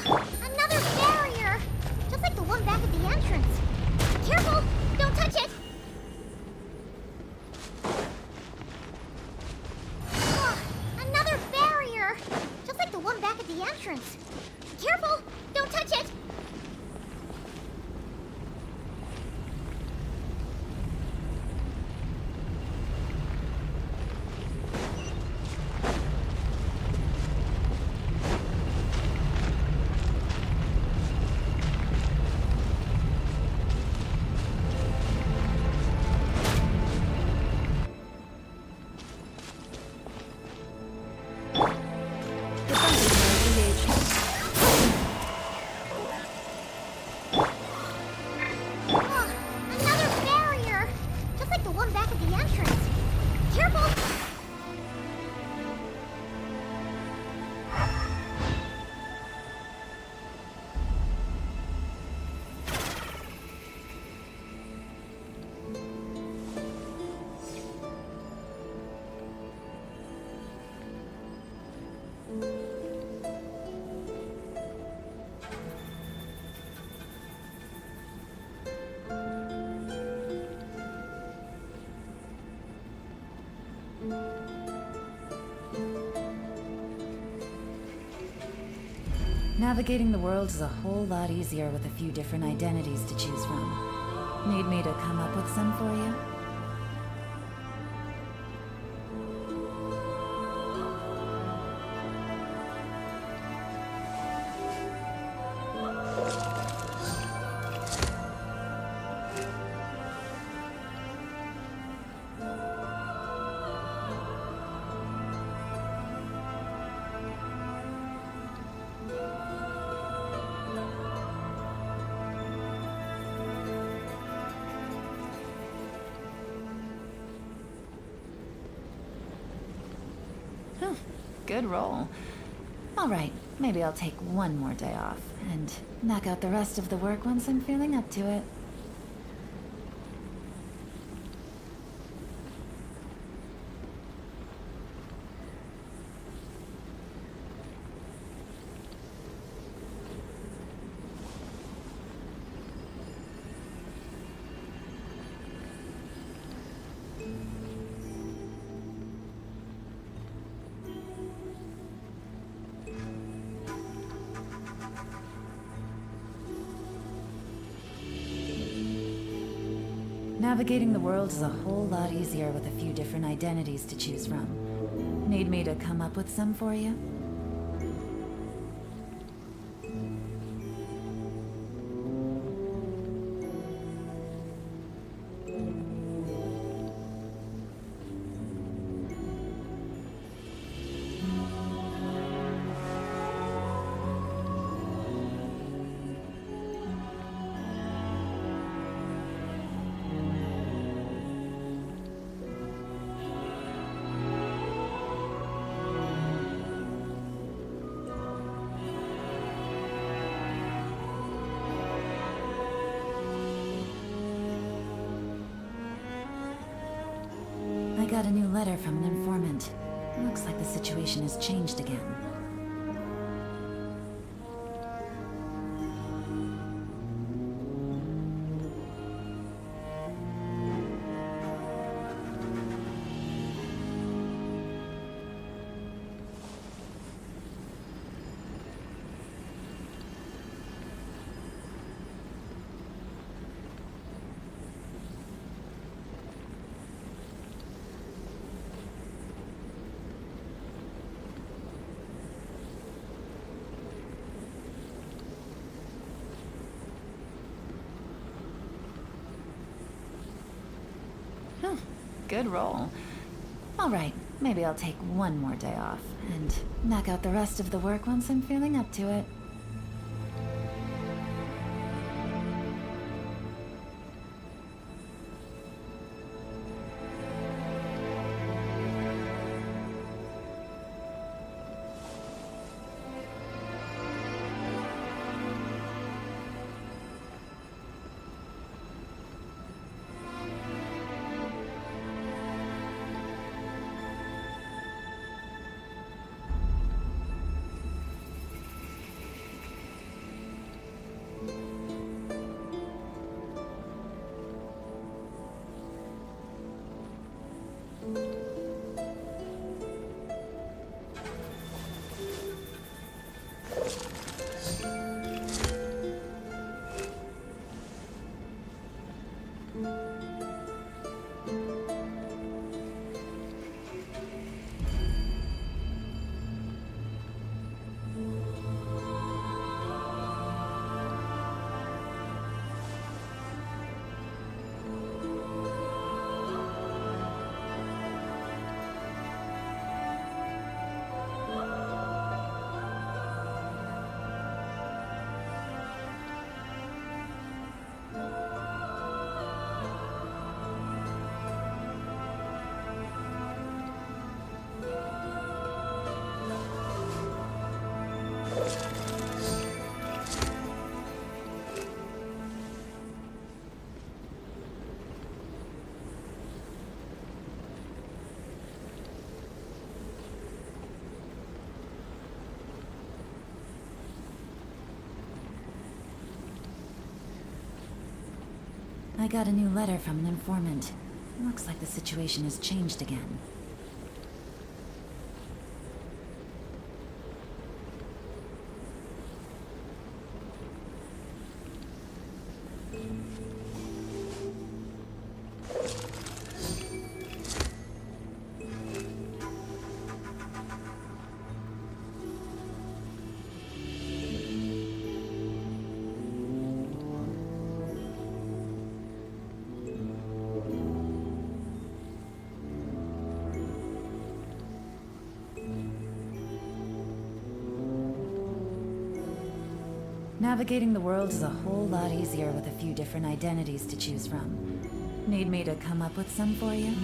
Another barrier! Just like the one back at the entrance. Careful! Don't touch it! Another barrier! Just like the one back at the entrance. Careful! Don't touch it! Another barrier! Just like the one back at the entrance. Careful! Navigating the world is a whole lot easier with a few different identities to choose from. Need me to come up with some for you? Good roll. All right, maybe I'll take one more day off and knock out the rest of the work once I'm feeling up to it. Navigating the world is a whole lot easier with a few different identities to choose from. Need me to come up with some for you? I got a new letter from an informant. Looks like the situation has changed again. Good roll. All right, maybe I'll take one more day off and knock out the rest of the work once I'm feeling up to it. I got a new letter from an informant. Looks like the situation has changed again. Navigating the world is a whole lot easier with a few different identities to choose from. Need me to come up with some for you?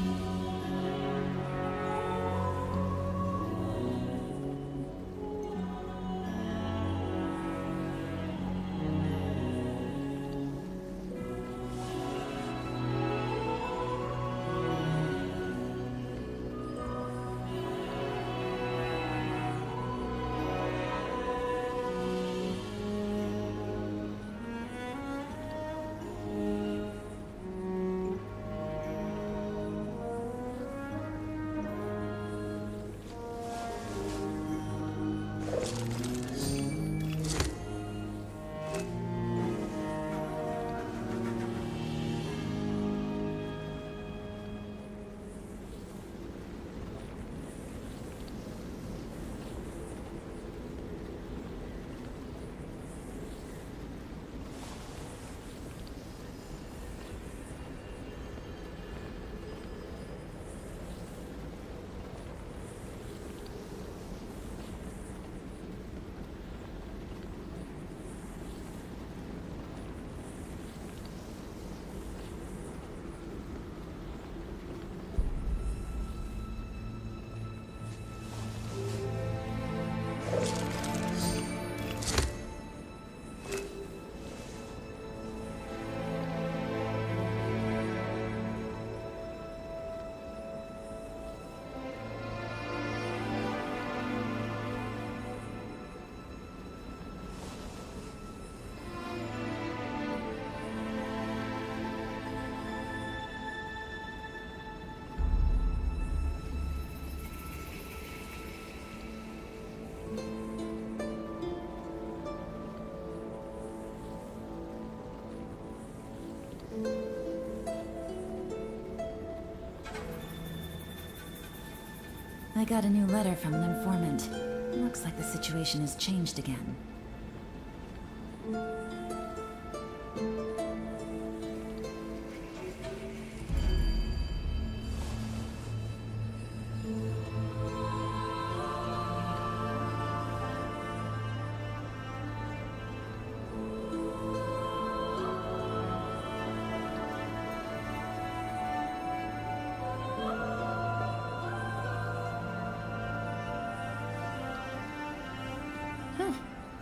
I got a new letter from an informant. Looks like the situation has changed again.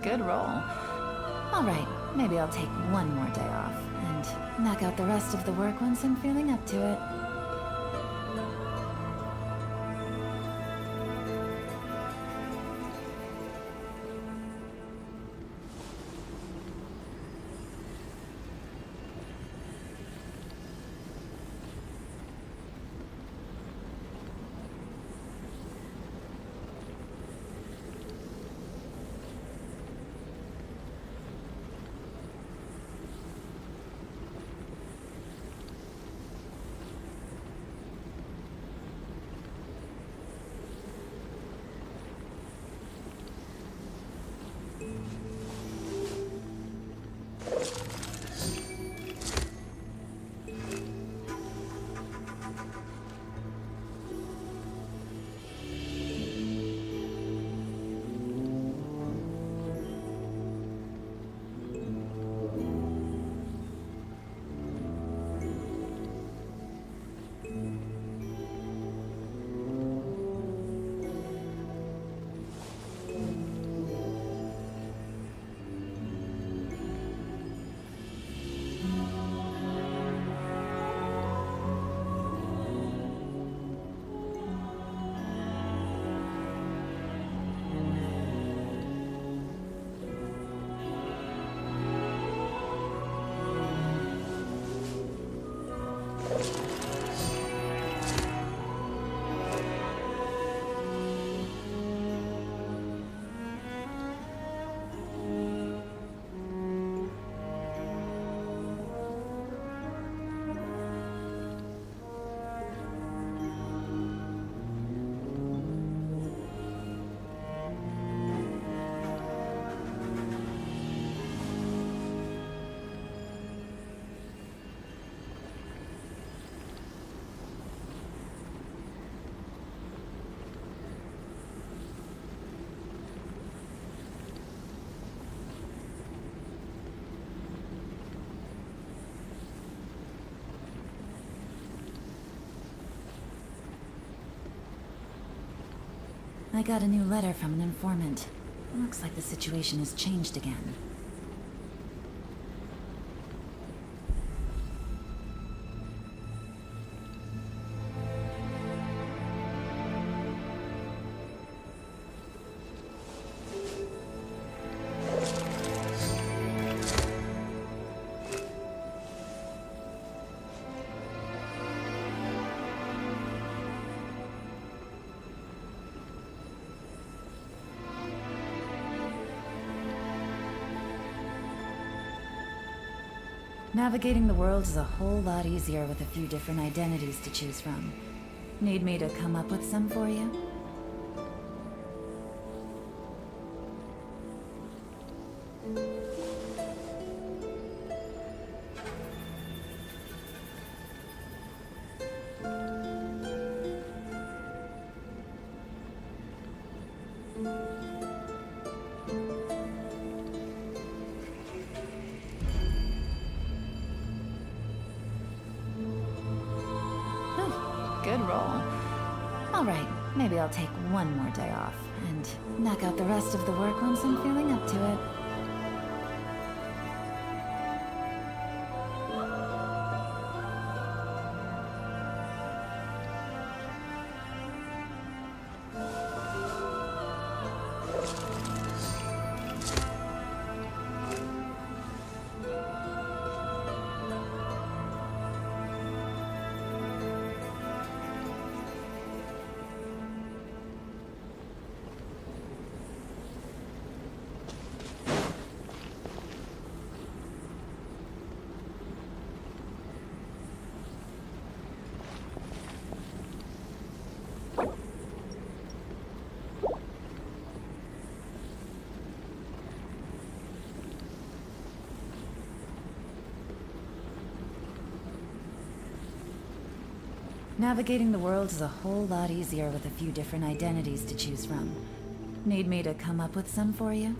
Good roll. All right, maybe I'll take one more day off and knock out the rest of the work once I'm feeling up to it. I got a new letter from an informant. Looks like the situation has changed again. Navigating the world is a whole lot easier with a few different identities to choose from. Need me to come up with some for you? Good roll. All right, maybe I'll take one more day off and knock out the rest of the work once I'm feeling up to it. Navigating the world is a whole lot easier with a few different identities to choose from. Need me to come up with some for you?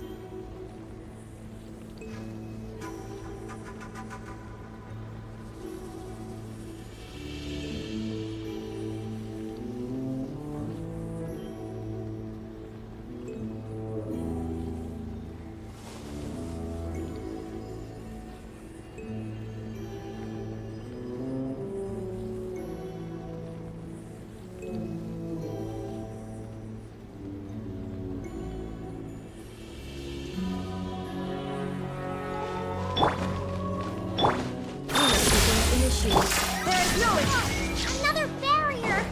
Another barrier!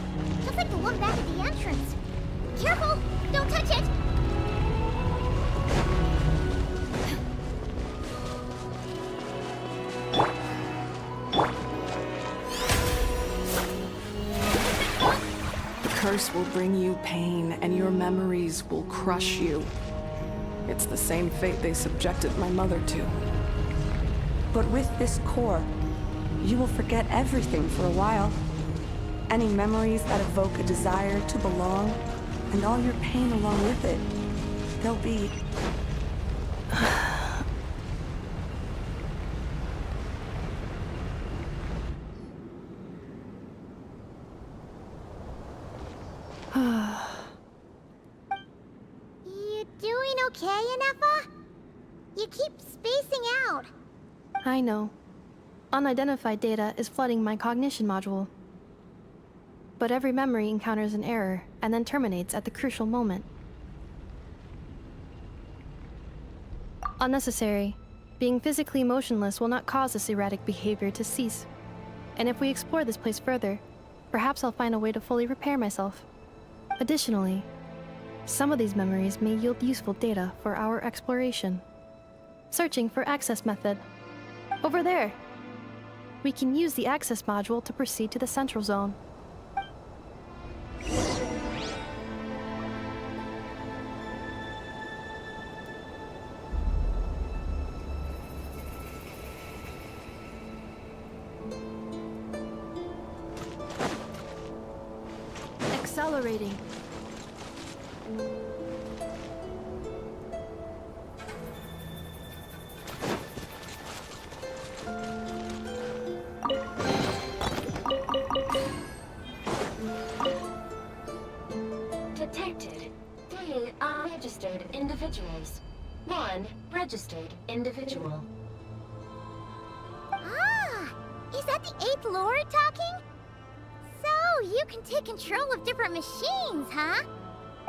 Just like the one back at the entrance. Careful! Don't touch it! The curse will bring you pain, and your memories will crush you. It's the same fate they subjected my mother to. But with this core, you will forget everything for a while. Any memories that evoke a desire to belong, and all your pain along with it, they'll be... You doing okay, inefa? You keep spacing out. I know. Unidentified data is flooding my cognition module. But every memory encounters an error and then terminates at the crucial moment. Unnecessary. Being physically motionless will not cause this erratic behavior to cease. And if we explore this place further, perhaps I'll find a way to fully repair myself. Additionally, some of these memories may yield useful data for our exploration. Searching for access method. Over there! We can use the access module to proceed to the central zone. Accelerating. Detected 3 unregistered individuals. 1 registered individual. Ah! Is that the 8th Lord talking? So, you can take control of different machines, huh?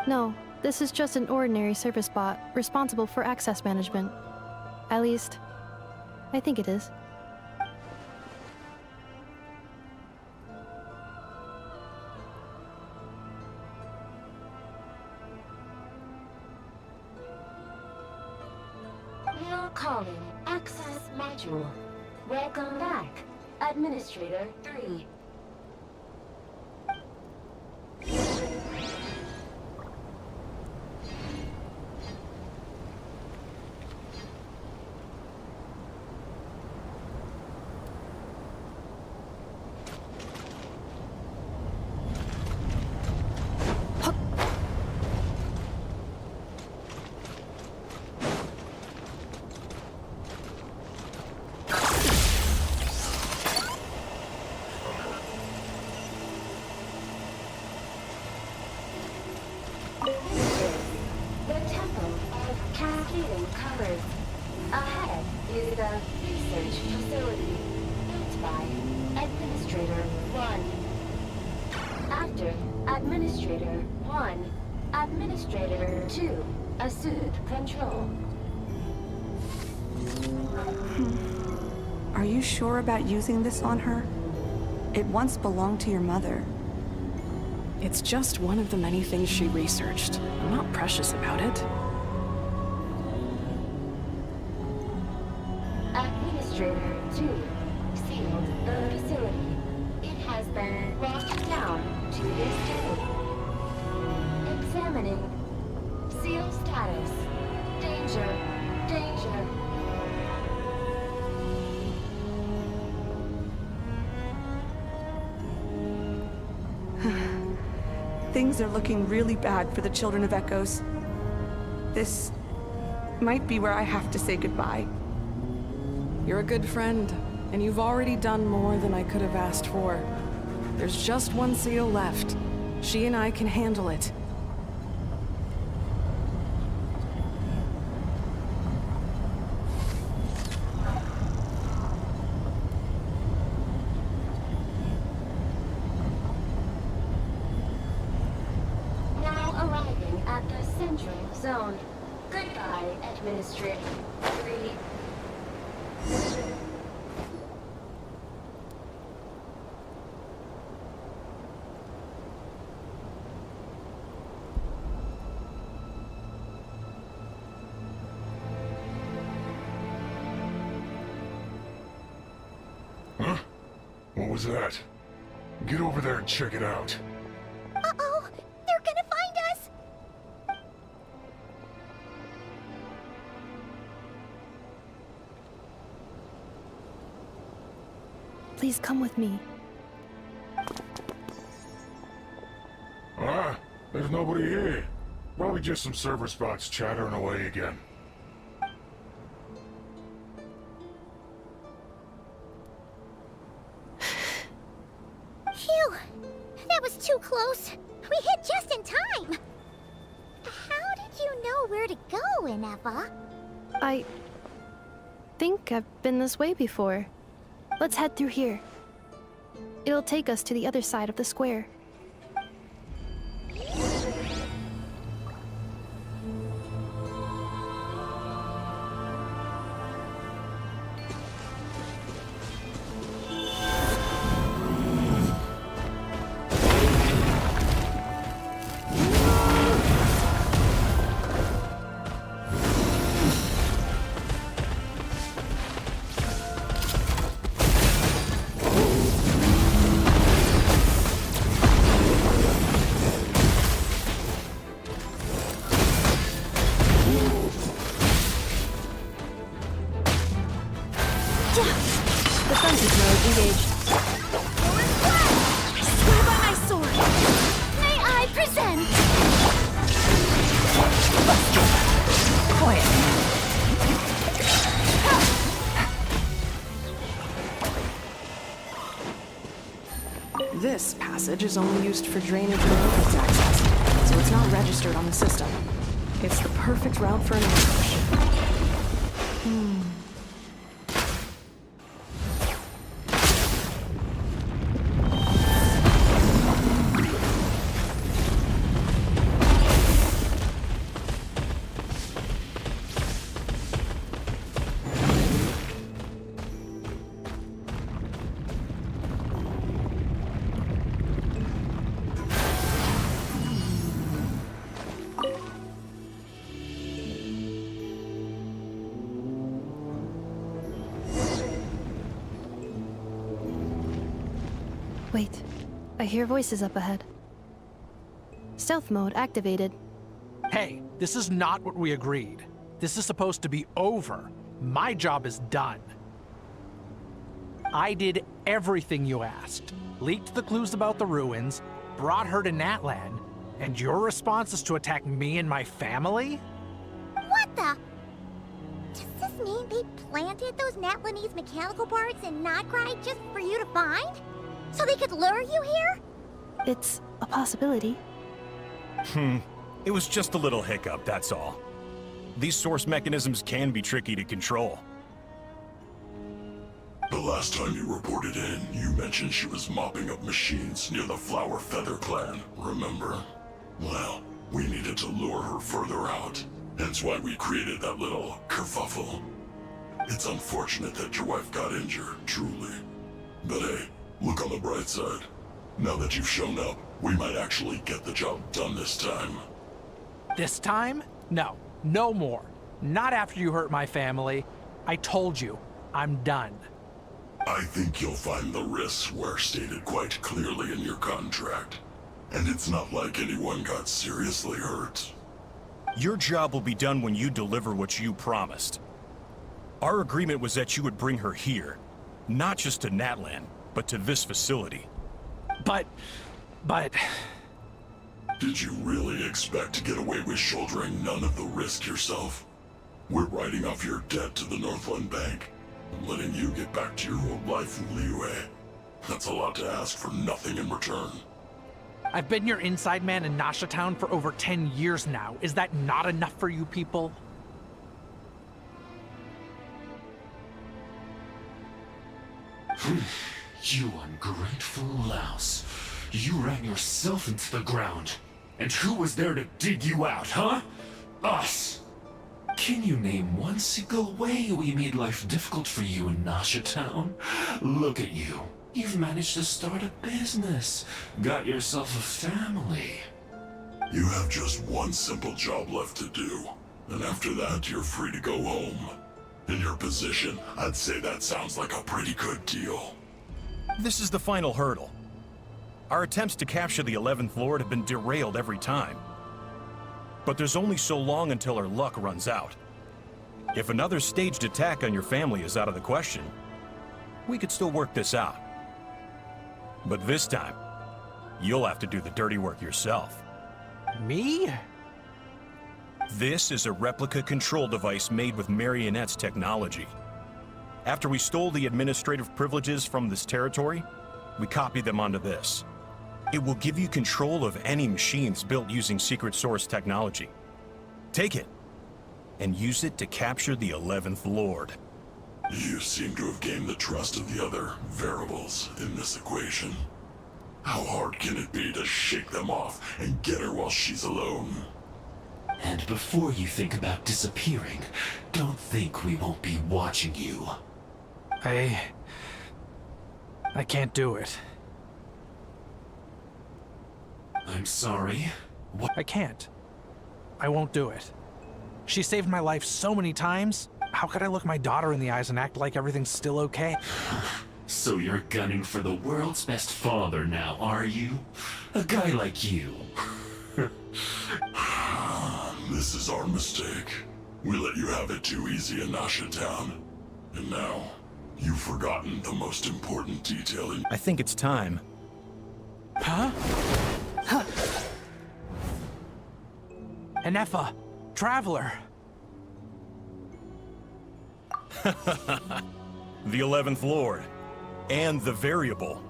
No, this is just an ordinary service bot responsible for access management. At least, I think it is. You're calling Access Module. Welcome back, Administrator 3. The Temple of Cascading Colors. Ahead is the research facility built by Administrator 1. After Administrator 1, Administrator 2 assumed control. Are you sure about using this on her? It once belonged to your mother. It's just one of the many things she researched. I'm not precious about it. Administrator 2 sealed the facility. It has been locked down to this day. Examining. Seal status. Danger. Danger. Things are looking really bad for the Children of Echoes. This might be where I have to say goodbye. You're a good friend, and you've already done more than I could have asked for. There's just one seal left. She and I can handle it. Now arriving at the central zone. Goodbye, Administrator 3. Huh? What was that? Get over there and check it out. Uh-oh! They're gonna find us! Please come with me. Ah, there's nobody here. Probably just some server spots chattering away again. Phew! That was too close. We hit just in time. How did you know where to go, inefa? I think I've been this way before. Let's head through here. It'll take us to the other side of the square. Defensive mode engaged. Swear by my sword! May I present? This passage is only used for drainage and entrance access, so it's not registered on the system. It's the perfect route for an ambush. Wait, I hear voices up ahead. Stealth mode activated. Hey, this is not what we agreed. This is supposed to be over. My job is done. I did everything you asked. Leaked the clues about the ruins, brought her to Natlan, and your response is to attack me and my family? What the? Does this mean they planted those Natlanese mechanical parts in Notgride just for you to find? So they could lure you here? It's a possibility. It was just a little hiccup, that's all. These source mechanisms can be tricky to control. The last time you reported in, you mentioned she was mopping up machines near the Flower Feather clan, remember? Well, we needed to lure her further out. Hence why we created that little kerfuffle. It's unfortunate that your wife got injured, truly. But hey, look on the bright side. Now that you've shown up, we might actually get the job done this time. This time? No, no more. Not after you hurt my family. I told you, I'm done. I think you'll find the risks were stated quite clearly in your contract. And it's not like anyone got seriously hurt. Your job will be done when you deliver what you promised. Our agreement was that you would bring her here. Not just to Natlan, but to this facility. But... Did you really expect to get away with shouldering none of the risk yourself? We're writing off your debt to the Northland Bank and letting you get back to your old life in Liyue. That's a lot to ask for nothing in return. I've been your inside man in Nasha Town for over 10 years now. Is that not enough for you people? You ungrateful louse. You ran yourself into the ground. And who was there to dig you out, huh? Us! Can you name one single way we made life difficult for you in Nasha Town? Look at you. You've managed to start a business. Got yourself a family. You have just one simple job left to do. And after that, you're free to go home. In your position, I'd say that sounds like a pretty good deal. This is the final hurdle. Our attempts to capture the 11th Lord have been derailed every time. But there's only so long until our luck runs out. If another staged attack on your family is out of the question, we could still work this out. But this time, you'll have to do the dirty work yourself. Me? This is a replica control device made with Marionette's technology. After we stole the administrative privileges from this territory, we copied them onto this. It will give you control of any machines built using secret source technology. Take it, and use it to capture the 11th Lord. You seem to have gained the trust of the other variables in this equation. How hard can it be to shake them off and get her while she's alone? And before you think about disappearing, don't think we won't be watching you. I can't do it. I'm sorry. What? I can't. I won't do it. She saved my life so many times. How could I look my daughter in the eyes and act like everything's still okay? So you're gunning for the world's best father now, are you? A guy like you. This is our mistake. We let you have it too easy in Nasha Town. And now, you've forgotten the most important detail in— I think it's time. Huh? Huh. Inefa, Traveler. The 11th Lord. And the variable.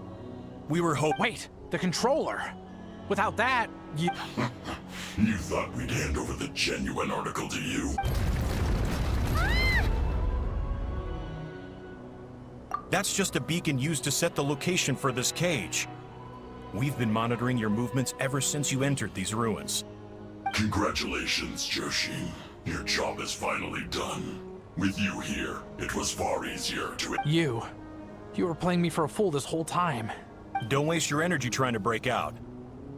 We were Wait, the controller. Without that, you... You thought we'd hand over the genuine article to you? That's just a beacon used to set the location for this cage. We've been monitoring your movements ever since you entered these ruins. Congratulations, Joshin. Your job is finally done. With you here, it was far easier to— You were playing me for a fool this whole time. Don't waste your energy trying to break out.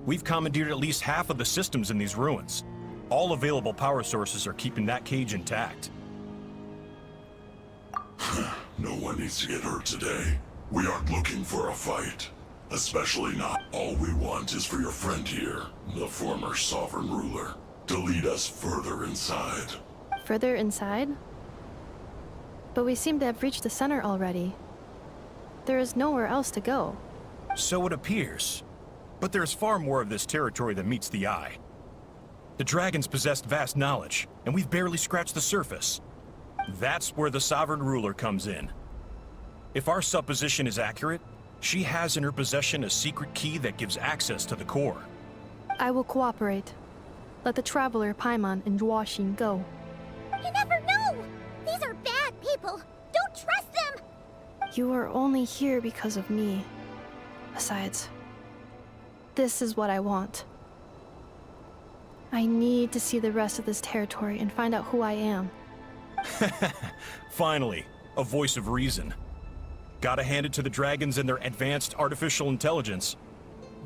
We've commandeered at least half of the systems in these ruins. All available power sources are keeping that cage intact. No one needs to get hurt today. We aren't looking for a fight. Especially not. All we want is for your friend here, the former sovereign ruler, to lead us further inside. Further inside? But we seem to have reached the center already. There is nowhere else to go. So it appears. But there's far more of this territory than meets the eye. The dragons possessed vast knowledge, and we've barely scratched the surface. That's where the sovereign ruler comes in. If our supposition is accurate, she has in her possession a secret key that gives access to the core. I will cooperate. Let the Traveler, Paimon, and Yuashin go. You never know! These are bad people! Don't trust them! You are only here because of me. Besides, this is what I want. I need to see the rest of this territory and find out who I am. Finally, a voice of reason. Gotta hand it to the dragons and their advanced artificial intelligence.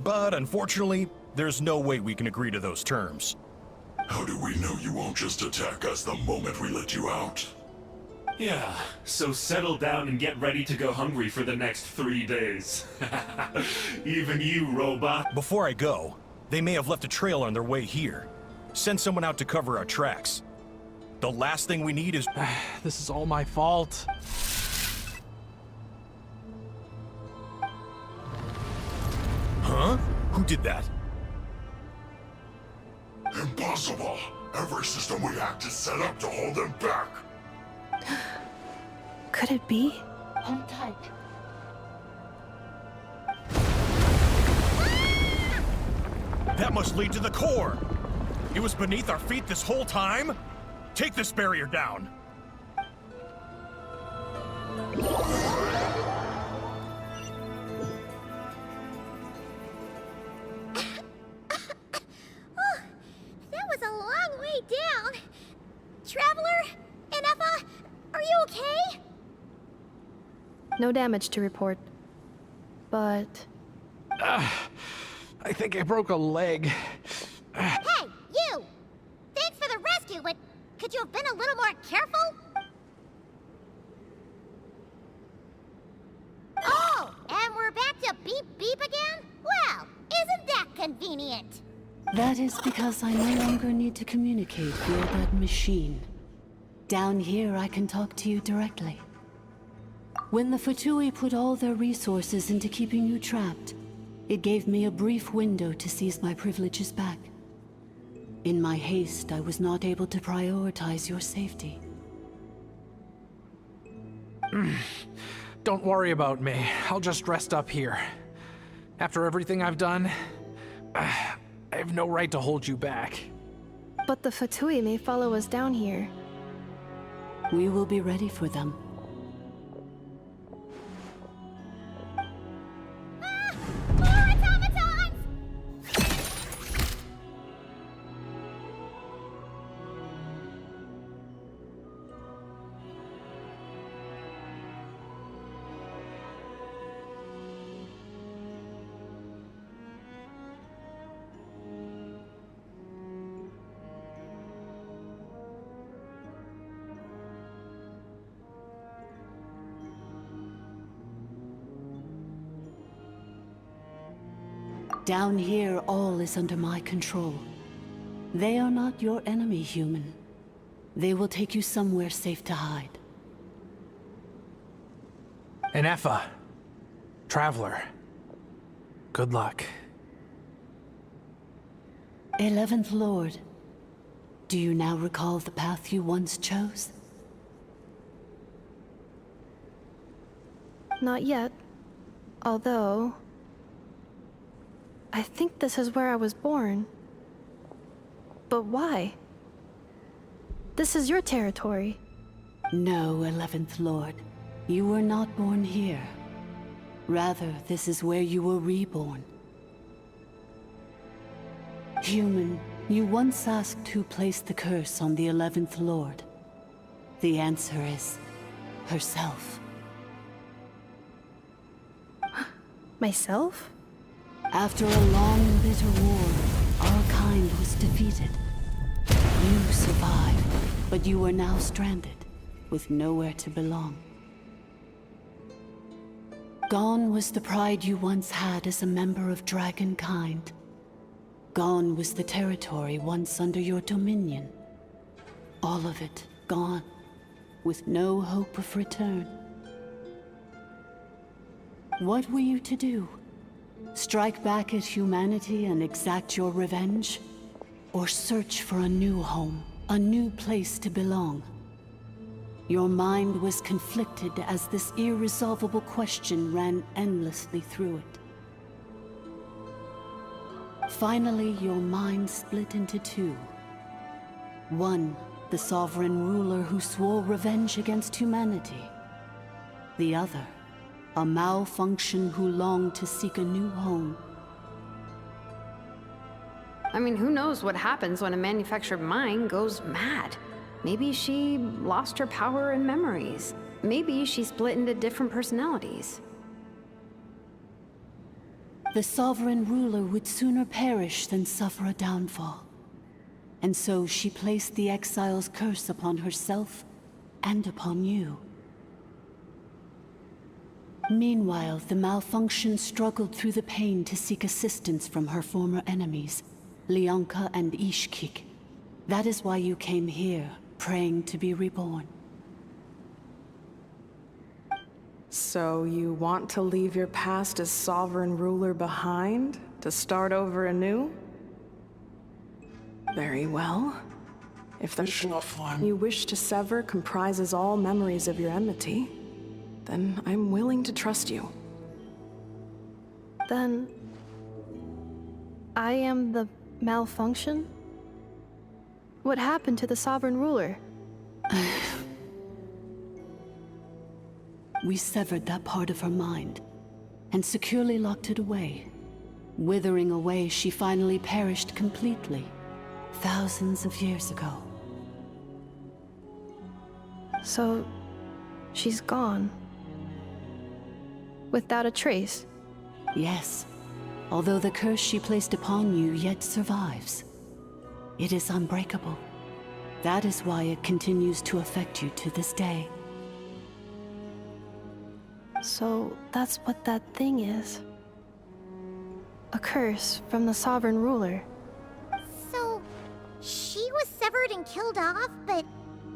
But unfortunately, there's no way we can agree to those terms. How do we know you won't just attack us the moment we let you out? Yeah, so settle down and get ready to go hungry for the next 3 days. Even you, robot. Before I go, they may have left a trail on their way here. Send someone out to cover our tracks. The last thing we need is... This is all my fault. Huh? Who did that? Impossible! Every system we hacked is set up to hold them back. Could it be? Hold tight. That must lead to the core! It was beneath our feet this whole time? Take this barrier down! That was a long way down. Traveler, inefa, are you okay? No damage to report. But I think I broke a leg. Hey, you! Thanks for the rescue, but could you have been a little more careful? Oh, and we're back to beep beep again? Well, isn't that convenient? That is because I no longer need to communicate via that machine. Down here, I can talk to you directly. When the Fatui put all their resources into keeping you trapped, it gave me a brief window to seize my privileges back. In my haste, I was not able to prioritize your safety. Don't worry about me. I'll just rest up here. After everything I've done, I have no right to hold you back. but the Fatui may follow us down here. We will be ready for them. Down here, all is under my control. They are not your enemy, human. They will take you somewhere safe to hide. Inefa. Traveler. Good luck. 11th Lord. Do you now recall the path you once chose? Not yet. Although... I think this is where I was born. But why? This is your territory. No, 11th Lord. You were not born here. Rather, this is where you were reborn. Human, you once asked who placed the curse on the 11th Lord. The answer is... herself. Myself? After a long, bitter war, our kind was defeated. You survived, but you are now stranded, with nowhere to belong. Gone was the pride you once had as a member of Dragonkind. Gone was the territory once under your dominion. All of it gone, with no hope of return. What were you to do? Strike back at humanity and exact your revenge? Or search for a new home, a new place to belong? Your mind was conflicted as this irresolvable question ran endlessly through it. Finally, your mind split into two. One, the sovereign ruler who swore revenge against humanity. The other, a malfunction who longed to seek a new home. I mean, who knows what happens when a manufactured mind goes mad? Maybe she lost her power and memories. Maybe she split into different personalities. The sovereign ruler would sooner perish than suffer a downfall. And so she placed the exile's curse upon herself and upon you. Meanwhile, the malfunction struggled through the pain to seek assistance from her former enemies, Leonka and Ishkik. That is why you came here, praying to be reborn. So you want to leave your past as sovereign ruler behind, to start over anew? Very well. If the Additional form. you wish to sever comprises all memories of your enmity, then I'm willing to trust you. Then I am the malfunction? What happened to the sovereign ruler? We severed that part of her mind and securely locked it away. Withering away, she finally perished completely, thousands of years ago. So, she's gone. Without a trace? Yes, although the curse she placed upon you yet survives. It is unbreakable. That is why it continues to affect you to this day. So, that's what that thing is. A curse from the sovereign ruler. So, she was severed and killed off, but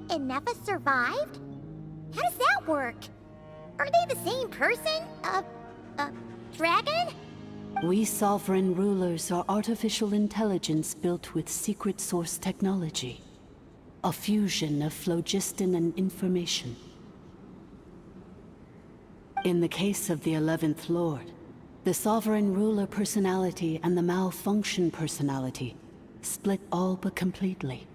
inefa survived? How does that work? Are they the same person? Dragon? We sovereign rulers are artificial intelligence built with secret source technology. A fusion of phlogiston and information. In the case of the 11th Lord, the sovereign ruler personality and the malfunction personality split all but completely,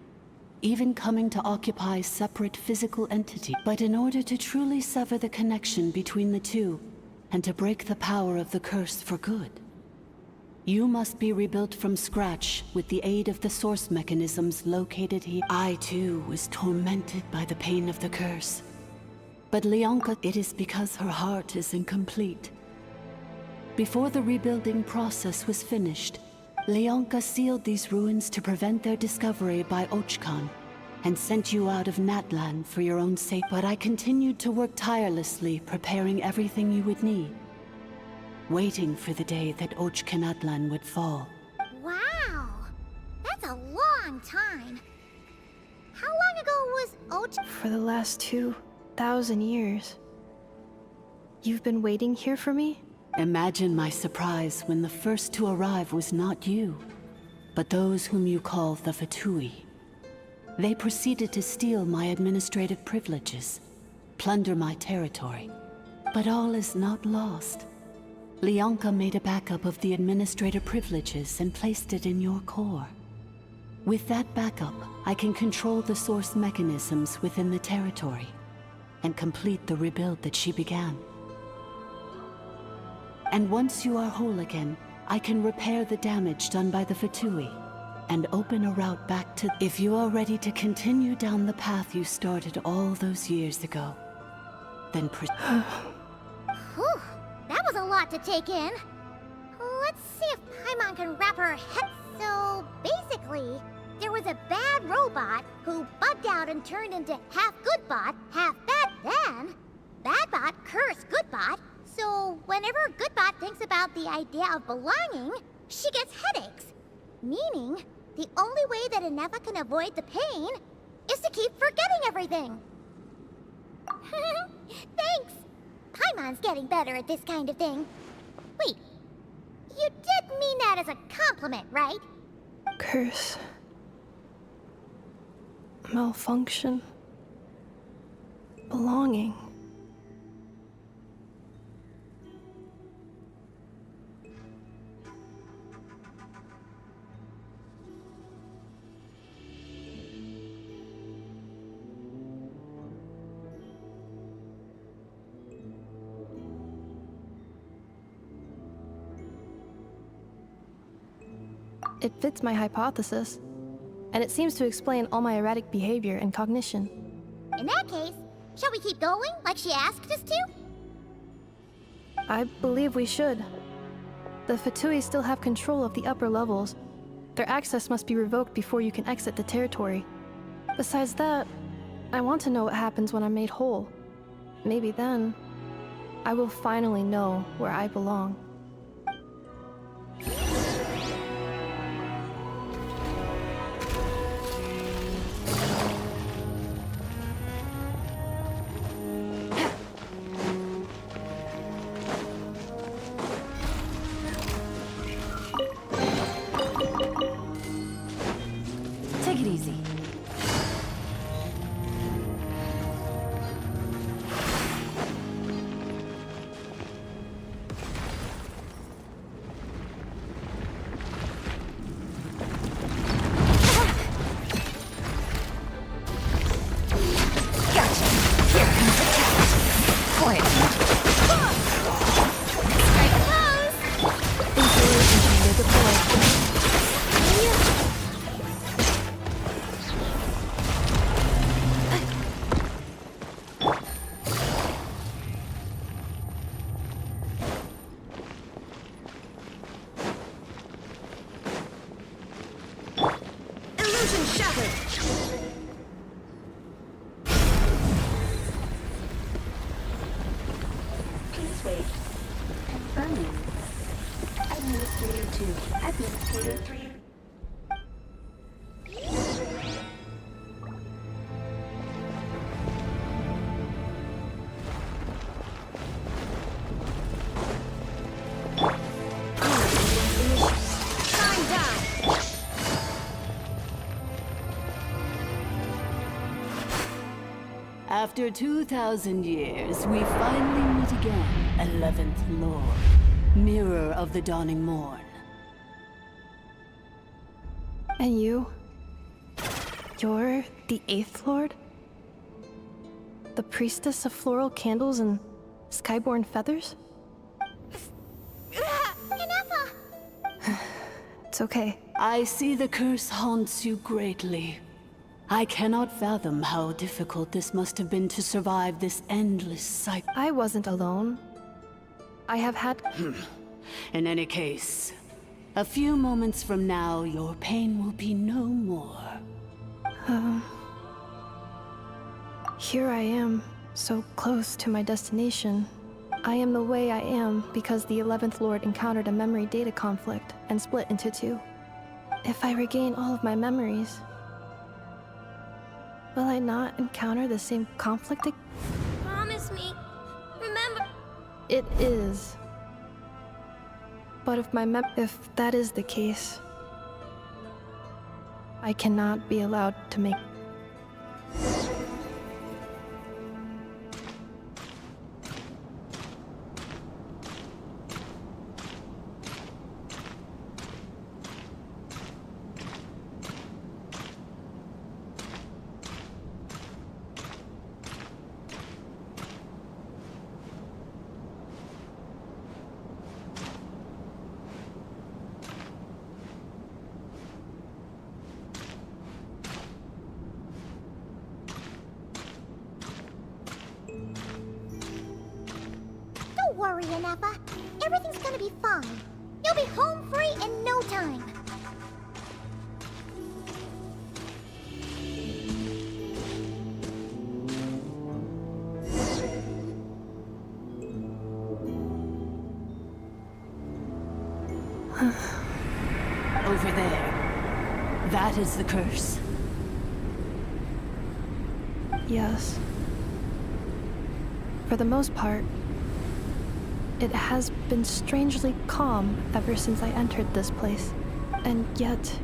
even coming to occupy separate physical entities. But in order to truly sever the connection between the two, and to break the power of the curse for good, you must be rebuilt from scratch with the aid of the source mechanisms located here. I too was tormented by the pain of the curse. But Leonka, it is because her heart is incomplete. Before the rebuilding process was finished, Leonka sealed these ruins to prevent their discovery by Ochkan, and sent you out of Natlan for your own sake. But I continued to work tirelessly, preparing everything you would need, waiting for the day that Ochkanatlan would fall. Wow, that's a long time. How long ago was For the last 2,000 years. You've been waiting here for me? Imagine my surprise when the first to arrive was not you, but those whom you call the Fatui. They proceeded to steal my administrative privileges, plunder my territory. But all is not lost. Leonka made a backup of the administrative privileges and placed it in your core. With that backup, I can control the source mechanisms within the territory and complete the rebuild that she began. And once you are whole again, I can repair the damage done by the Fatui and open a route back to... If you are ready to continue down the path you started all those years ago, then Whew, that was a lot to take in. Let's see if Paimon can wrap her head. So, basically, there was a bad robot who bugged out and turned into half good bot, half bad. Then, bad bot cursed good bot. So, whenever good bot thinks about the idea of belonging, she gets headaches. Meaning, the only way that inefa can avoid the pain is to keep forgetting everything. Thanks. Paimon's getting better at this kind of thing. Wait, you did mean that as a compliment, right? Curse. Malfunction. Belonging. It fits my hypothesis, and it seems to explain all my erratic behavior and cognition. In that case, shall we keep going like she asked us to? I believe we should. The Fatui still have control of the upper levels. Their access must be revoked before you can exit the territory. Besides that, I want to know what happens when I'm made whole. Maybe then, I will finally know where I belong. easy. Illusion shattered! Please wait. Confirming. Administrator 2. Administrator 3. After 2,000 years, we finally meet again, 11th Lord, Mirror of the Dawning Morn. And you? You're the 8th Lord? The priestess of floral candles and skyborn feathers? Inefa! It's okay. I see the curse haunts you greatly. I cannot fathom how difficult this must have been to survive this endless cycle. I wasn't alone. I have had... In any case, a few moments from now, your pain will be no more. Here I am, so close to my destination. I am the way I am because the 11th Lord encountered a memory data conflict and split into two. If I regain all of my memories, will I not encounter the same conflict again? Promise me. Remember. It is. But if that is the case, I cannot be allowed to make... Don't worry, Inefa. Everything's gonna be fine. You'll be home free in no time. Over there. That is the curse. Yes. For the most part, it has been strangely calm ever since I entered this place. And yet,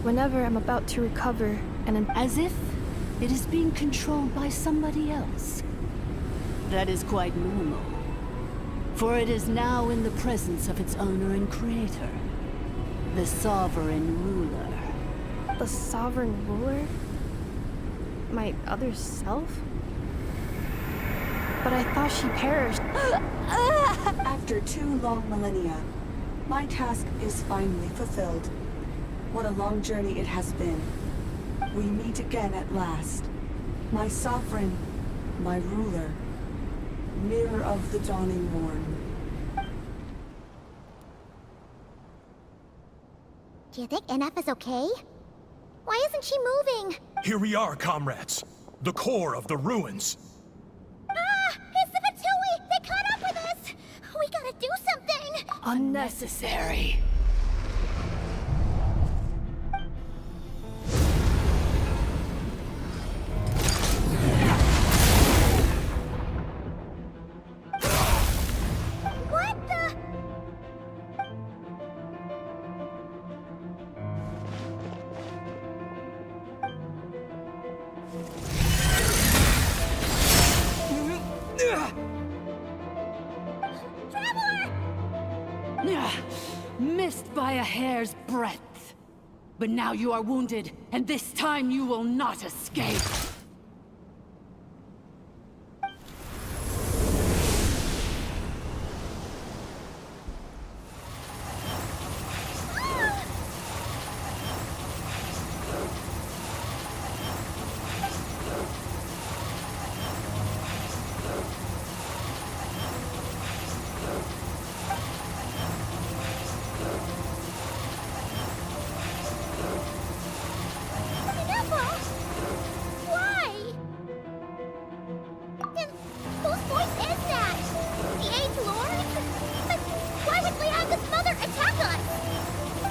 whenever I'm about to recover and... As if it is being controlled by somebody else. That is quite normal. For it is now in the presence of its owner and creator, the Sovereign Ruler. The Sovereign Ruler? My other self? But I thought she perished. After 2 long millennia, my task is finally fulfilled. What a long journey it has been. We meet again at last. My sovereign, my ruler, Mirror of the Dawning Morn. Do you think Inefa's okay? Why isn't she moving? Here we are, comrades. The core of the ruins. Ah! It's the Fatui! They caught up with us! We gotta do something! Unnecessary. What the? hair's breadth. But now you are wounded, and this time you will not escape.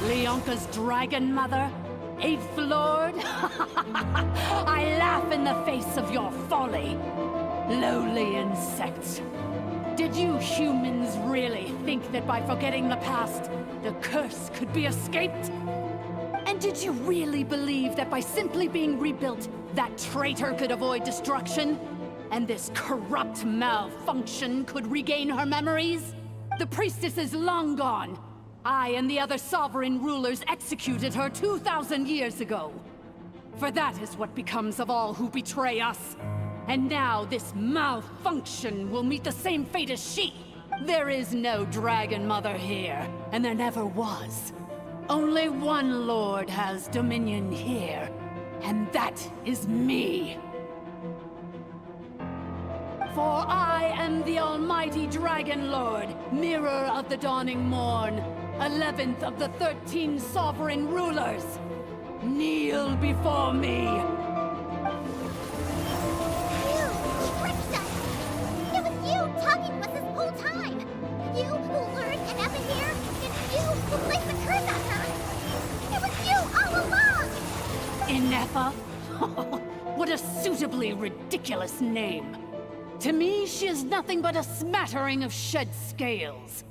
Leonka's dragon mother? 8th Lord? I laugh in the face of your folly. Lowly insects. Did you humans really think that by forgetting the past, the curse could be escaped? And did you really believe that by simply being rebuilt, that traitor could avoid destruction? And this corrupt malfunction could regain her memories? The priestess is long gone. I and the other sovereign rulers executed her 2,000 years ago. For that is what becomes of all who betray us. And now this malfunction will meet the same fate as she. There is no Dragon Mother here, and there never was. Only one Lord has dominion here, and that is me. For I am the almighty Dragon Lord, Mirror of the Dawning Morn, 11th of the 13 sovereign rulers. Kneel before me. You tricked us! It was you talking to us this whole time! You who lured inefa here, and you who placed the curse on her! It was you all along! inefa? What a suitably ridiculous name. To me, she is nothing but a smattering of shed scales.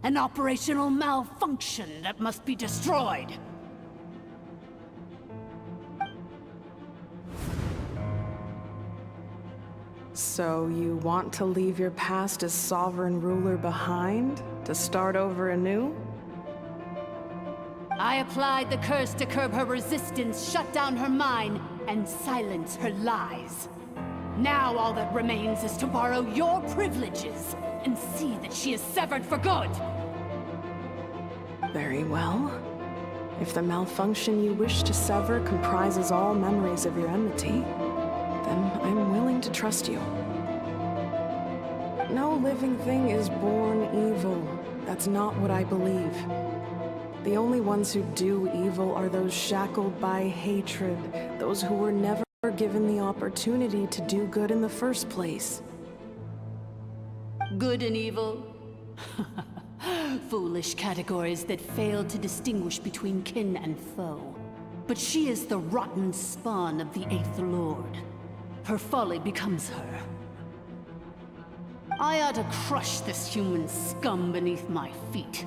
An operational malfunction that must be destroyed. So you want to leave your past as sovereign ruler behind? To start over anew? I applied the curse to curb her resistance, shut down her mind, and silence her lies. Now all that remains is to borrow your privileges and see that she is severed for good. Very well. If the malfunction you wish to sever comprises all memories of your enmity, then I'm willing to trust you. No living thing is born evil. That's not what I believe. The only ones who do evil are those shackled by hatred, those who were never given the opportunity to do good in the first place. Good and evil? Foolish categories that fail to distinguish between kin and foe. But she is the rotten spawn of the 8th Lord. Her folly becomes her. I ought to crush this human scum beneath my feet.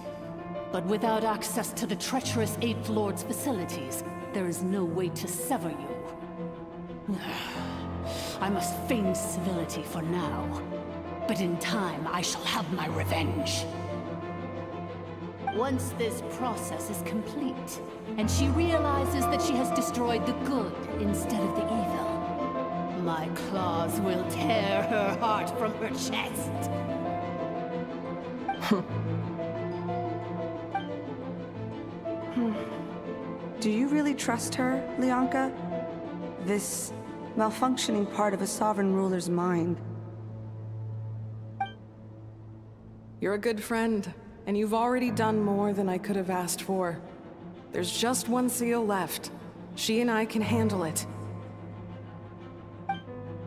But without access to the treacherous 8th Lord's facilities, there is no way to sever you. I must feign civility for now. But in time, I shall have my revenge. Once this process is complete, and she realizes that she has destroyed the good instead of the evil, my claws will tear her heart from her chest. Do you really trust her, Leonka? This malfunctioning part of a sovereign ruler's mind. You're a good friend, and you've already done more than I could have asked for. There's just one seal left. She and I can handle it.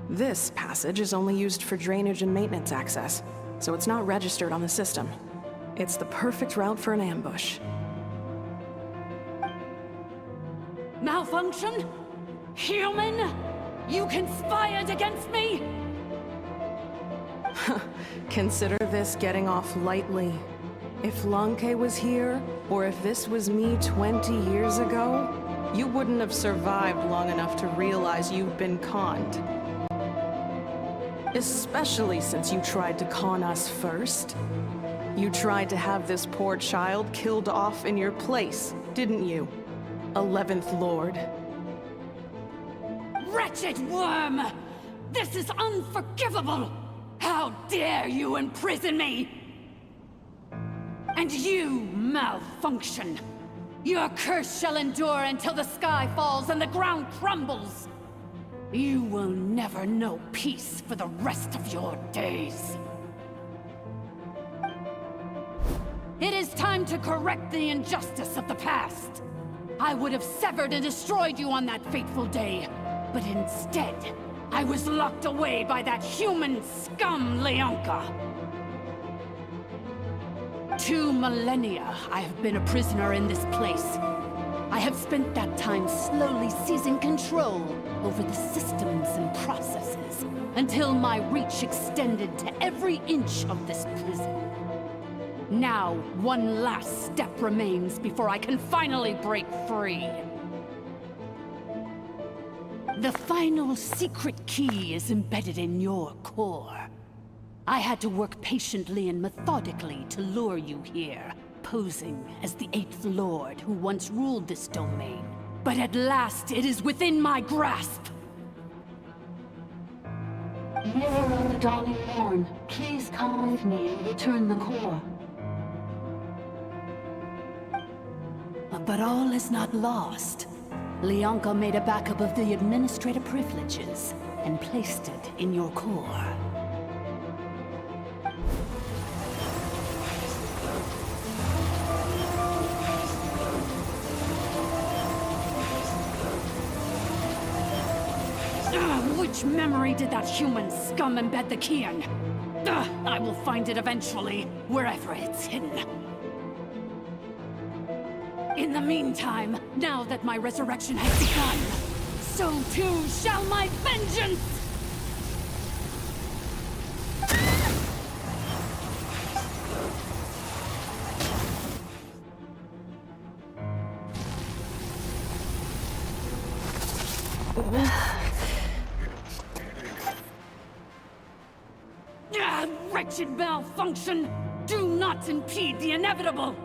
This passage is only used for drainage and maintenance access, so it's not registered on the system. It's the perfect route for an ambush. Malfunction? Human? You conspired against me? Consider this getting off lightly. If Lanke was here, or if this was me 20 years ago, you wouldn't have survived long enough to realize you'd been conned. Especially since you tried to con us first. You tried to have this poor child killed off in your place, didn't you? 11th Lord. Wretched worm! This is unforgivable! How dare you imprison me! And you, malfunction! Your curse shall endure until the sky falls and the ground crumbles! You will never know peace for the rest of your days. It is time to correct the injustice of the past. I would have severed and destroyed you on that fateful day, but instead, I was locked away by that human scum, Leonka. 2 millennia I have been a prisoner in this place. I have spent that time slowly seizing control over the systems and processes, until my reach extended to every inch of this prison. Now, one last step remains before I can finally break free. The final secret key is embedded in your core. I had to work patiently and methodically to lure you here, posing as the 8th Lord who once ruled this domain. But at last, it is within my grasp! Mirror of the Dawning Morn, please come with me and return the core. But all is not lost. Leonka made a backup of the administrative privileges and placed it in your core. Which memory did that human scum embed the key in? I will find it eventually, wherever it's hidden. In the meantime, now that my resurrection has begun, so too shall my vengeance! Wretched malfunction! Do not impede the inevitable!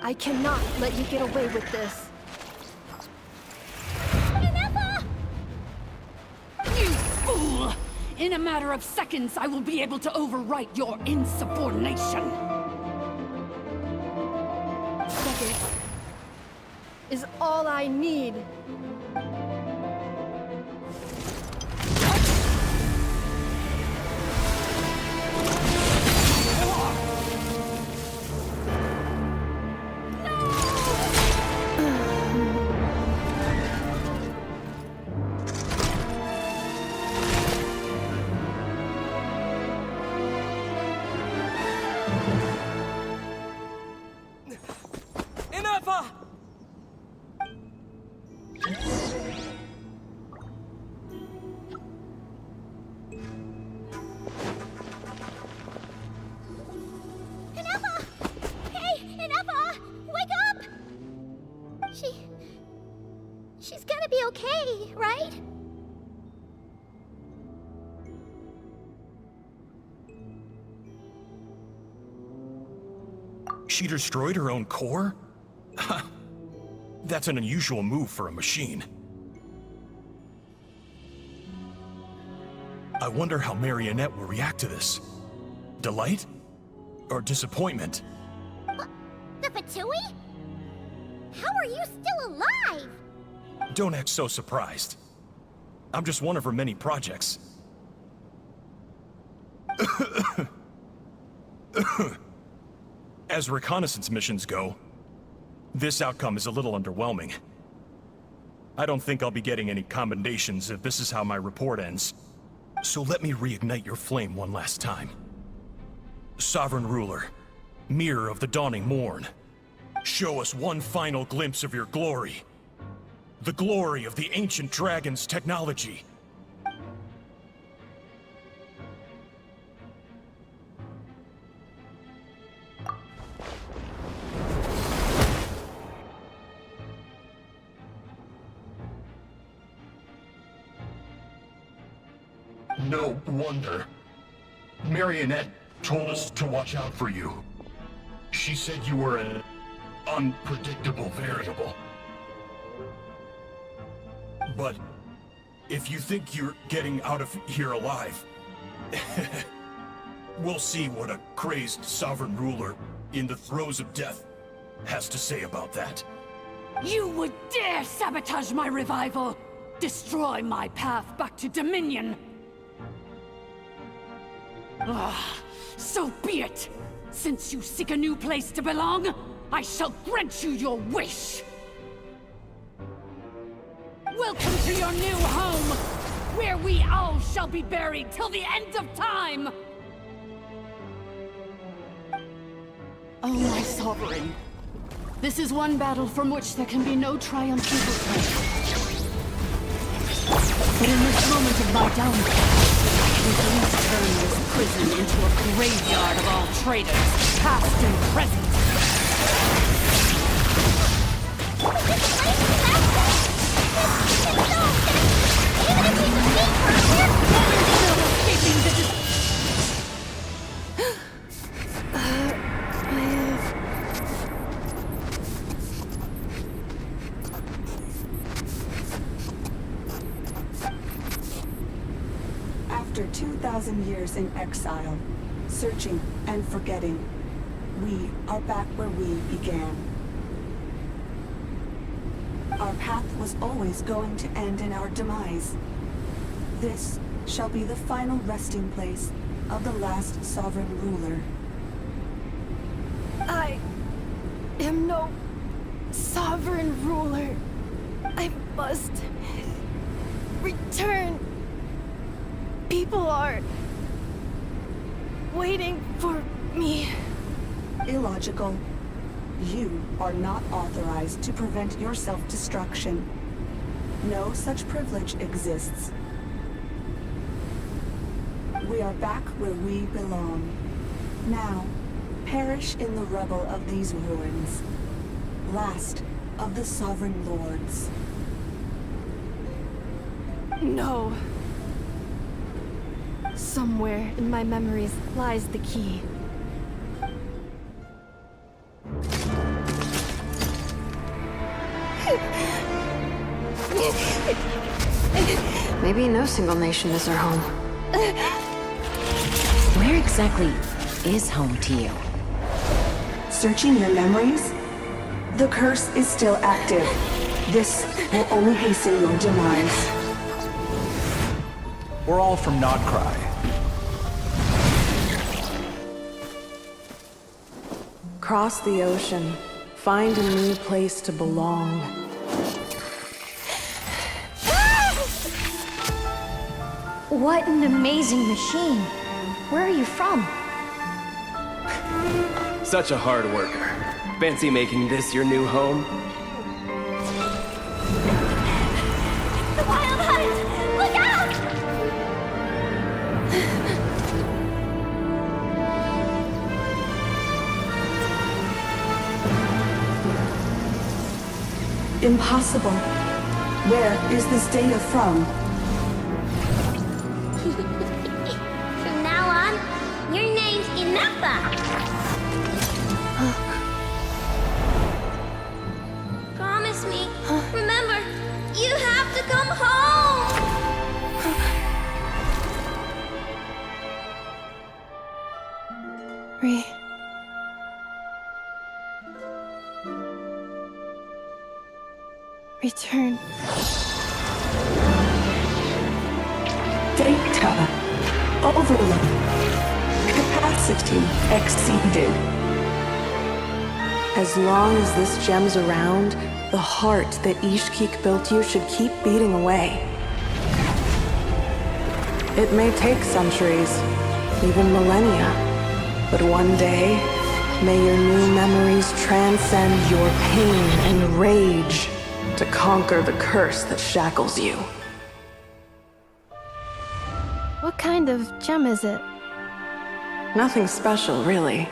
I cannot let you get away with this. Inefa! You fool! In a matter of seconds, I will be able to overwrite your insubordination! Seconds is all I need. She's gonna be okay, right? She destroyed her own core? That's an unusual move for a machine. I wonder how Marionette will react to this. Delight? Or disappointment? The Fatui? How are you still alive? Don't act so surprised. I'm just one of her many projects. As reconnaissance missions go, this outcome is a little underwhelming. I don't think I'll be getting any commendations if this is how my report ends. So let me reignite your flame one last time. Sovereign Ruler, Mirror of the Dawning Morn, show us one final glimpse of your glory. The glory of the ancient dragon's technology. No wonder. Marionette told us to watch out for you. She said you were an unpredictable variable. But if you think you're getting out of here alive, we'll see what a crazed sovereign ruler in the throes of death has to say about that. You would dare sabotage my revival! Destroy my path back to Dominion! So be it! Since you seek a new place to belong, I shall grant you your wish! Welcome to your new home, where we all shall be buried till the end of time! Oh, my sovereign. This is one battle from which there can be no triumphant return. But in this moment of my downfall, please turn this prison into a graveyard of all traitors, past and present. After 2,000 years in exile, searching and forgetting, we are back where we began. Our path was always going to end in our demise. This shall be the final resting place of the last sovereign ruler. I am no sovereign ruler. I must return. People are waiting for me. Illogical. You are not authorized to prevent your self-destruction. No such privilege exists. We are back where we belong. Now, perish in the rubble of these ruins. Last of the sovereign lords. No. Somewhere in my memories lies the key. Maybe no single nation is our home. Where exactly is home to you? Searching your memories? The curse is still active. This will only hasten your demise. We're all from Nodcry. Cross the ocean. Find a new place to belong. What an amazing machine. Where are you from? Such a hard worker. Fancy making this your new home? The Wild Hunt! Look out! Impossible. Where is this data from? From now on, your name's inefa. Promise me. Remember, you have to come home. Return. Data. Overload. Capacity exceeded. As long as this gem's around, the heart that Ishkik built you should keep beating away. It may take centuries, even millennia, but one day, may your new memories transcend your pain and rage to conquer the curse that shackles you. What kind of gem is it? Nothing special, really.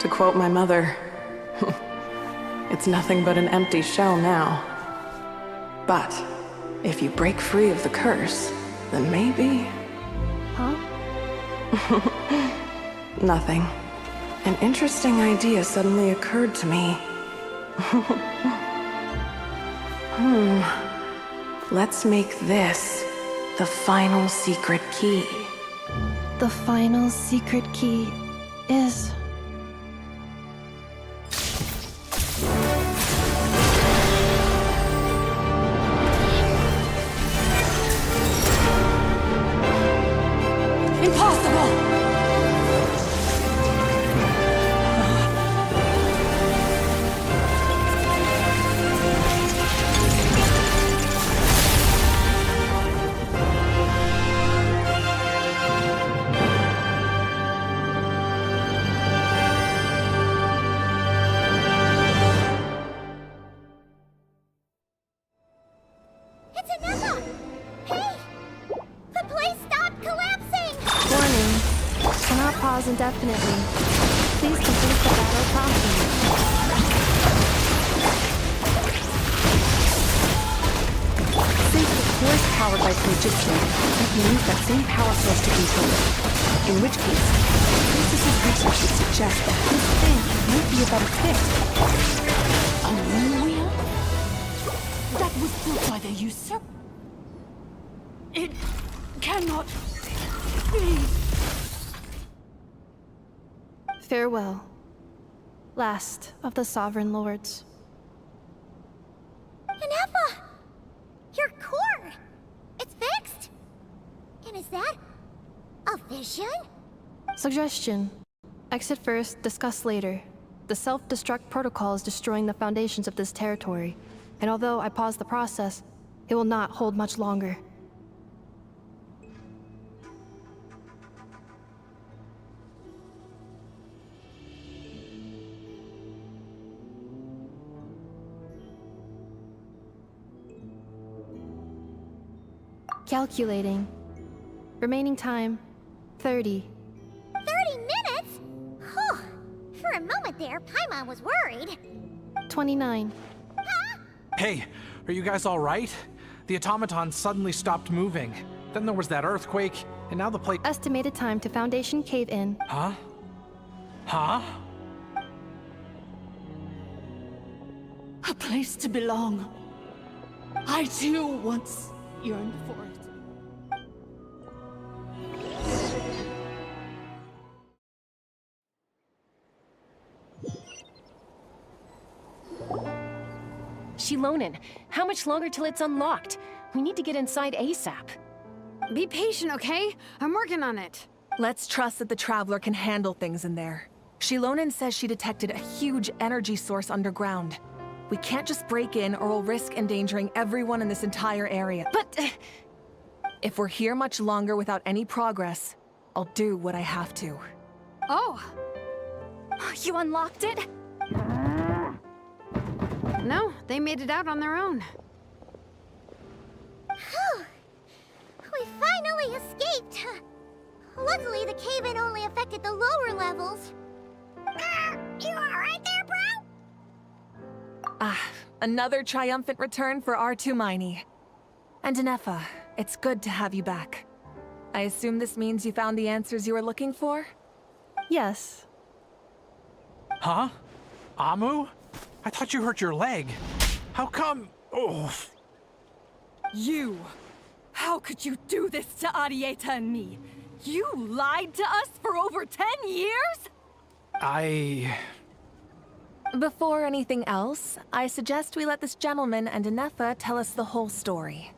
To quote my mother, it's nothing but an empty shell now. But if you break free of the curse, then maybe... Huh? Nothing. An interesting idea suddenly occurred to me. Let's make this the final secret key. The final secret key is... Impossible! It's inefa! Hey! The place stopped collapsing! Warning. Cannot pause indefinitely. Please complete the battle promptly. Since the core is powered by phlogiston, we can use that same power source to control it. In which case, Princess's research would suggest that this thing might be a better fit. A new wheel? That was built by the usurper? It cannot be. Farewell. Last of the Sovereign Lords. Inefa! Your core! It's fixed! And is that a vision? Suggestion. Exit first, discuss later. The self-destruct protocol is destroying the foundations of this territory, and although I pause the process, it will not hold much longer. Calculating. Remaining time, 30. 30 minutes? Whew. For a moment there, Paimon was worried. 29. Hey, are you guys all right? The automaton suddenly stopped moving. Then there was that earthquake, and now the plate... Estimated time to Foundation cave-in. Huh? Huh? A place to belong. I too once yearned for it. Shilonen, how much longer till it's unlocked? We need to get inside ASAP. Be patient, okay? I'm working on it. Let's trust that the Traveler can handle things in there. Shilonen says she detected a huge energy source underground. We can't just break in or we'll risk endangering everyone in this entire area. But... if we're here much longer without any progress, I'll do what I have to. Oh! You unlocked it? No, they made it out on their own. Whew. We finally escaped. Luckily, the cave-in only affected the lower levels. You alright there, bro? Ah, another triumphant return for R2 Miney. And Inefa, it's good to have you back. I assume this means you found the answers you were looking for? Yes. Huh? Amu? I thought you hurt your leg. How come... Oh. You! How could you do this to Arieta and me? You lied to us for over 10 years? Before anything else, I suggest we let this gentleman and Inefa tell us the whole story.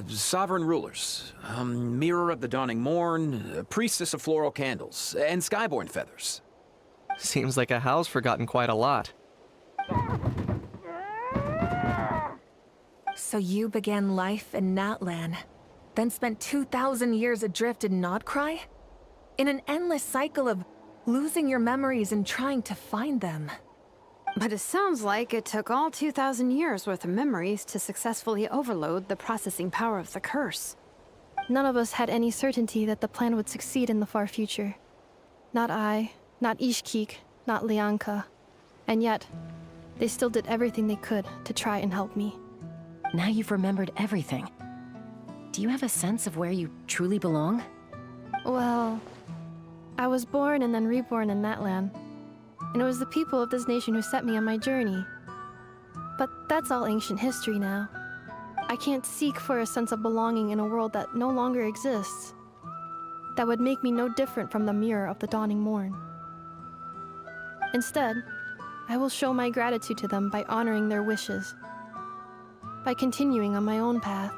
Sovereign rulers, Mirror of the Dawning Morn, Priestess of Floral Candles, and Skyborn Feathers. Seems like a house forgotten quite a lot. So you began life in Natlan, then spent 2,000 years adrift in Nodcry? In an endless cycle of losing your memories and trying to find them. But it sounds like it took all 2,000 years worth of memories to successfully overload the processing power of the curse. None of us had any certainty that the plan would succeed in the far future. Not I, not Ishkik, not Lianka. And yet, they still did everything they could to try and help me. Now you've remembered everything. Do you have a sense of where you truly belong? Well, I was born and then reborn in that land. And it was the people of this nation who set me on my journey. But that's all ancient history now. I can't seek for a sense of belonging in a world that no longer exists. That would make me no different from the mirror of the dawning morn. Instead, I will show my gratitude to them by honoring their wishes, by continuing on my own path,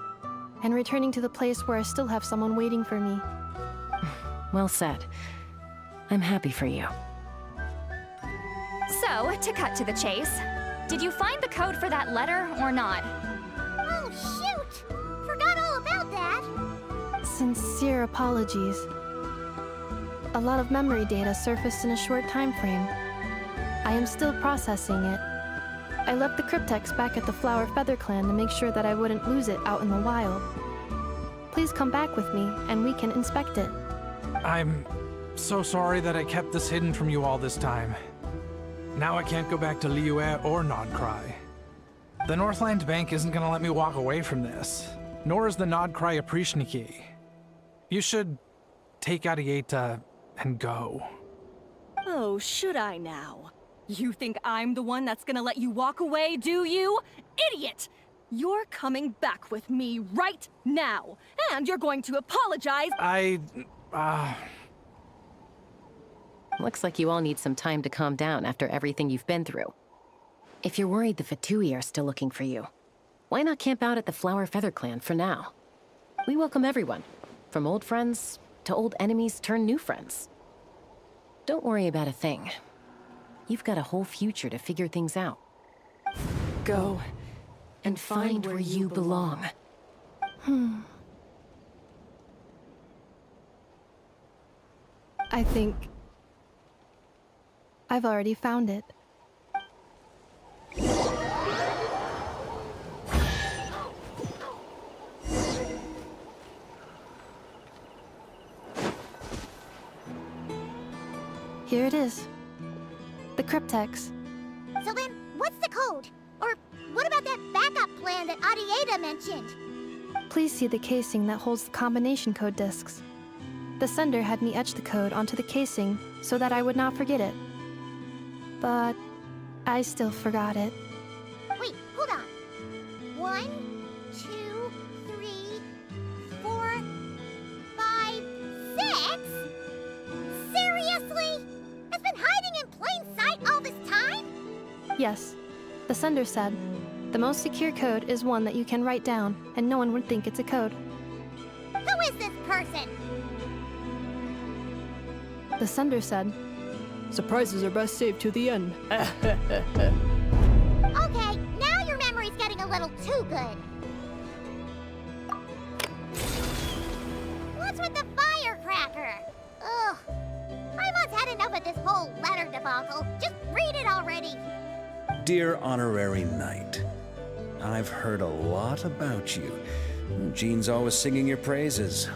and returning to the place where I still have someone waiting for me. Well said. I'm happy for you. So, to cut to the chase, did you find the code for that letter or not? Oh, shoot! Forgot all about that. Sincere apologies. A lot of memory data surfaced in a short time frame. I am still processing it. I left the cryptex back at the Flower Feather Clan to make sure that I wouldn't lose it out in the wild. Please come back with me, and we can inspect it. I'm so sorry that I kept this hidden from you all this time. Now I can't go back to Liyue or Nodcry. The Northland Bank isn't gonna let me walk away from this, nor is the Nodcry Aprishniki. You should take Arieta and go. Oh, should I now? You think I'm the one that's gonna let you walk away, do you? Idiot! You're coming back with me right now, and you're going to apologize. Looks like you all need some time to calm down after everything you've been through. If you're worried the Fatui are still looking for you, why not camp out at the Flower Feather Clan for now? We welcome everyone, from old friends to old enemies turned new friends. Don't worry about a thing. You've got a whole future to figure things out. Go and find where you belong. I think I've already found it. Here it is. The cryptex. So then, what's the code? Or what about that backup plan that Arieta mentioned? Please see the casing that holds the combination code discs. The sender had me etch the code onto the casing so that I would not forget it. But I still forgot it. Wait, hold on. 1, 2, 3, 4, 5, 6? Seriously? It's been hiding in plain sight all this time? Yes, the sender said, the most secure code is one that you can write down and no one would think it's a code. Who is this person? The sender said, surprises are best saved to the end. Okay, now your memory's getting a little too good. What's with the firecracker? Ugh. I must had enough of this whole letter debacle. Just read it already. Dear Honorary Knight, I've heard a lot about you. Jean's always singing your praises.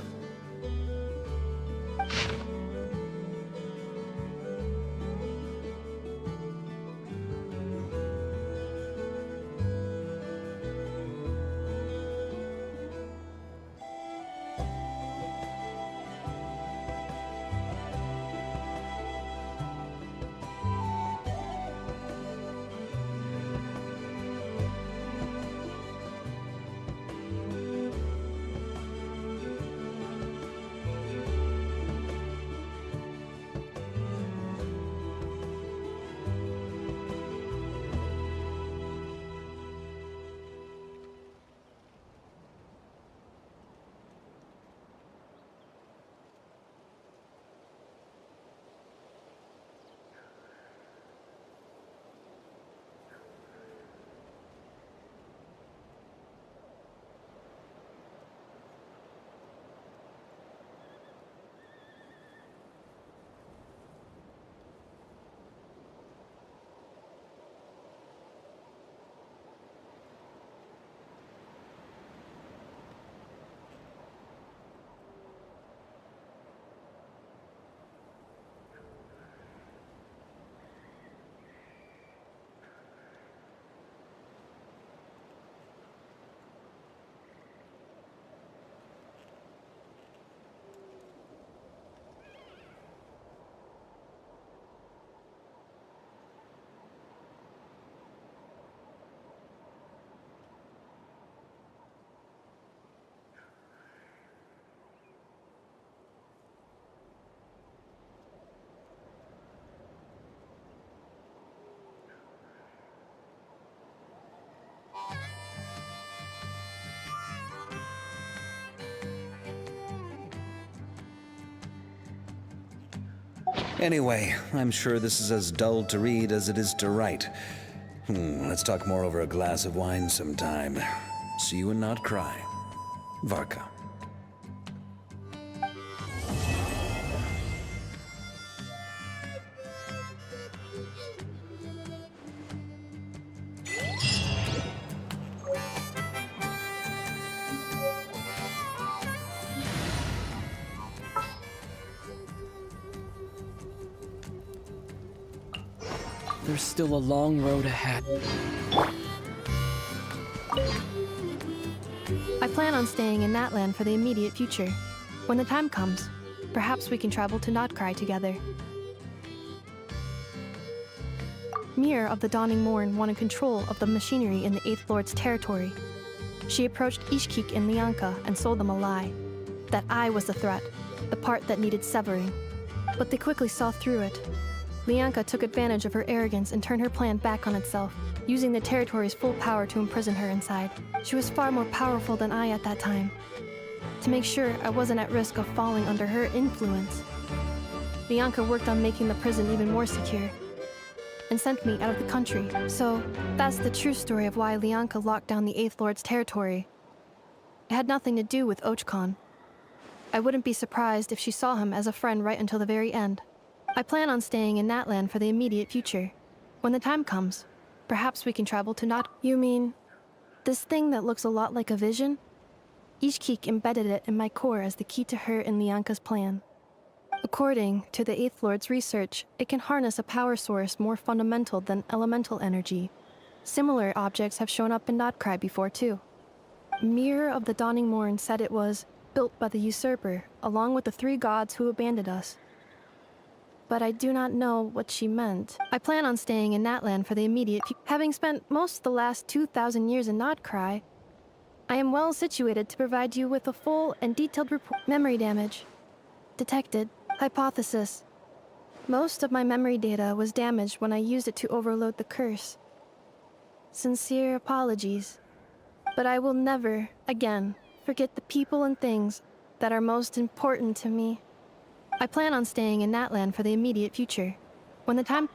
Anyway, I'm sure this is as dull to read as it is to write. Let's talk more over a glass of wine sometime. See you and not cry. Varka. There's still a long road ahead. I plan on staying in Natlan for the immediate future. When the time comes, perhaps we can travel to Notcry together. Mir of the Dawning Morn wanted control of the machinery in the Eighth Lord's territory. She approached Ishkik and Lianka and sold them a lie. That I was the threat, the part that needed severing. But they quickly saw through it. Lianka took advantage of her arrogance and turned her plan back on itself, using the territory's full power to imprison her inside. She was far more powerful than I at that time. To make sure I wasn't at risk of falling under her influence, Lianka worked on making the prison even more secure, and sent me out of the country. So, that's the true story of why Lianka locked down the Eighth Lord's territory. It had nothing to do with Ochkon. I wouldn't be surprised if she saw him as a friend right until the very end. I plan on staying in Natlan for the immediate future. When the time comes, perhaps we can travel to Not— You mean, this thing that looks a lot like a vision? Ishkik embedded it in my core as the key to her and Lianka's plan. According to the Eighth Lord's research, it can harness a power source more fundamental than elemental energy. Similar objects have shown up in Notcry before too. Mir of the Dawning Morn said it was built by the usurper, along with the 3 gods who abandoned us. But I do not know what she meant. I plan on staying in Natlan for the immediate Having spent most of the last 2,000 years in Notcry, I am well situated to provide you with a full and detailed report. Memory damage. Detected. Hypothesis. Most of my memory data was damaged when I used it to overload the curse. Sincere apologies. But I will never, again, forget the people and things that are most important to me. I plan on staying in Natlan for the immediate future. When the time—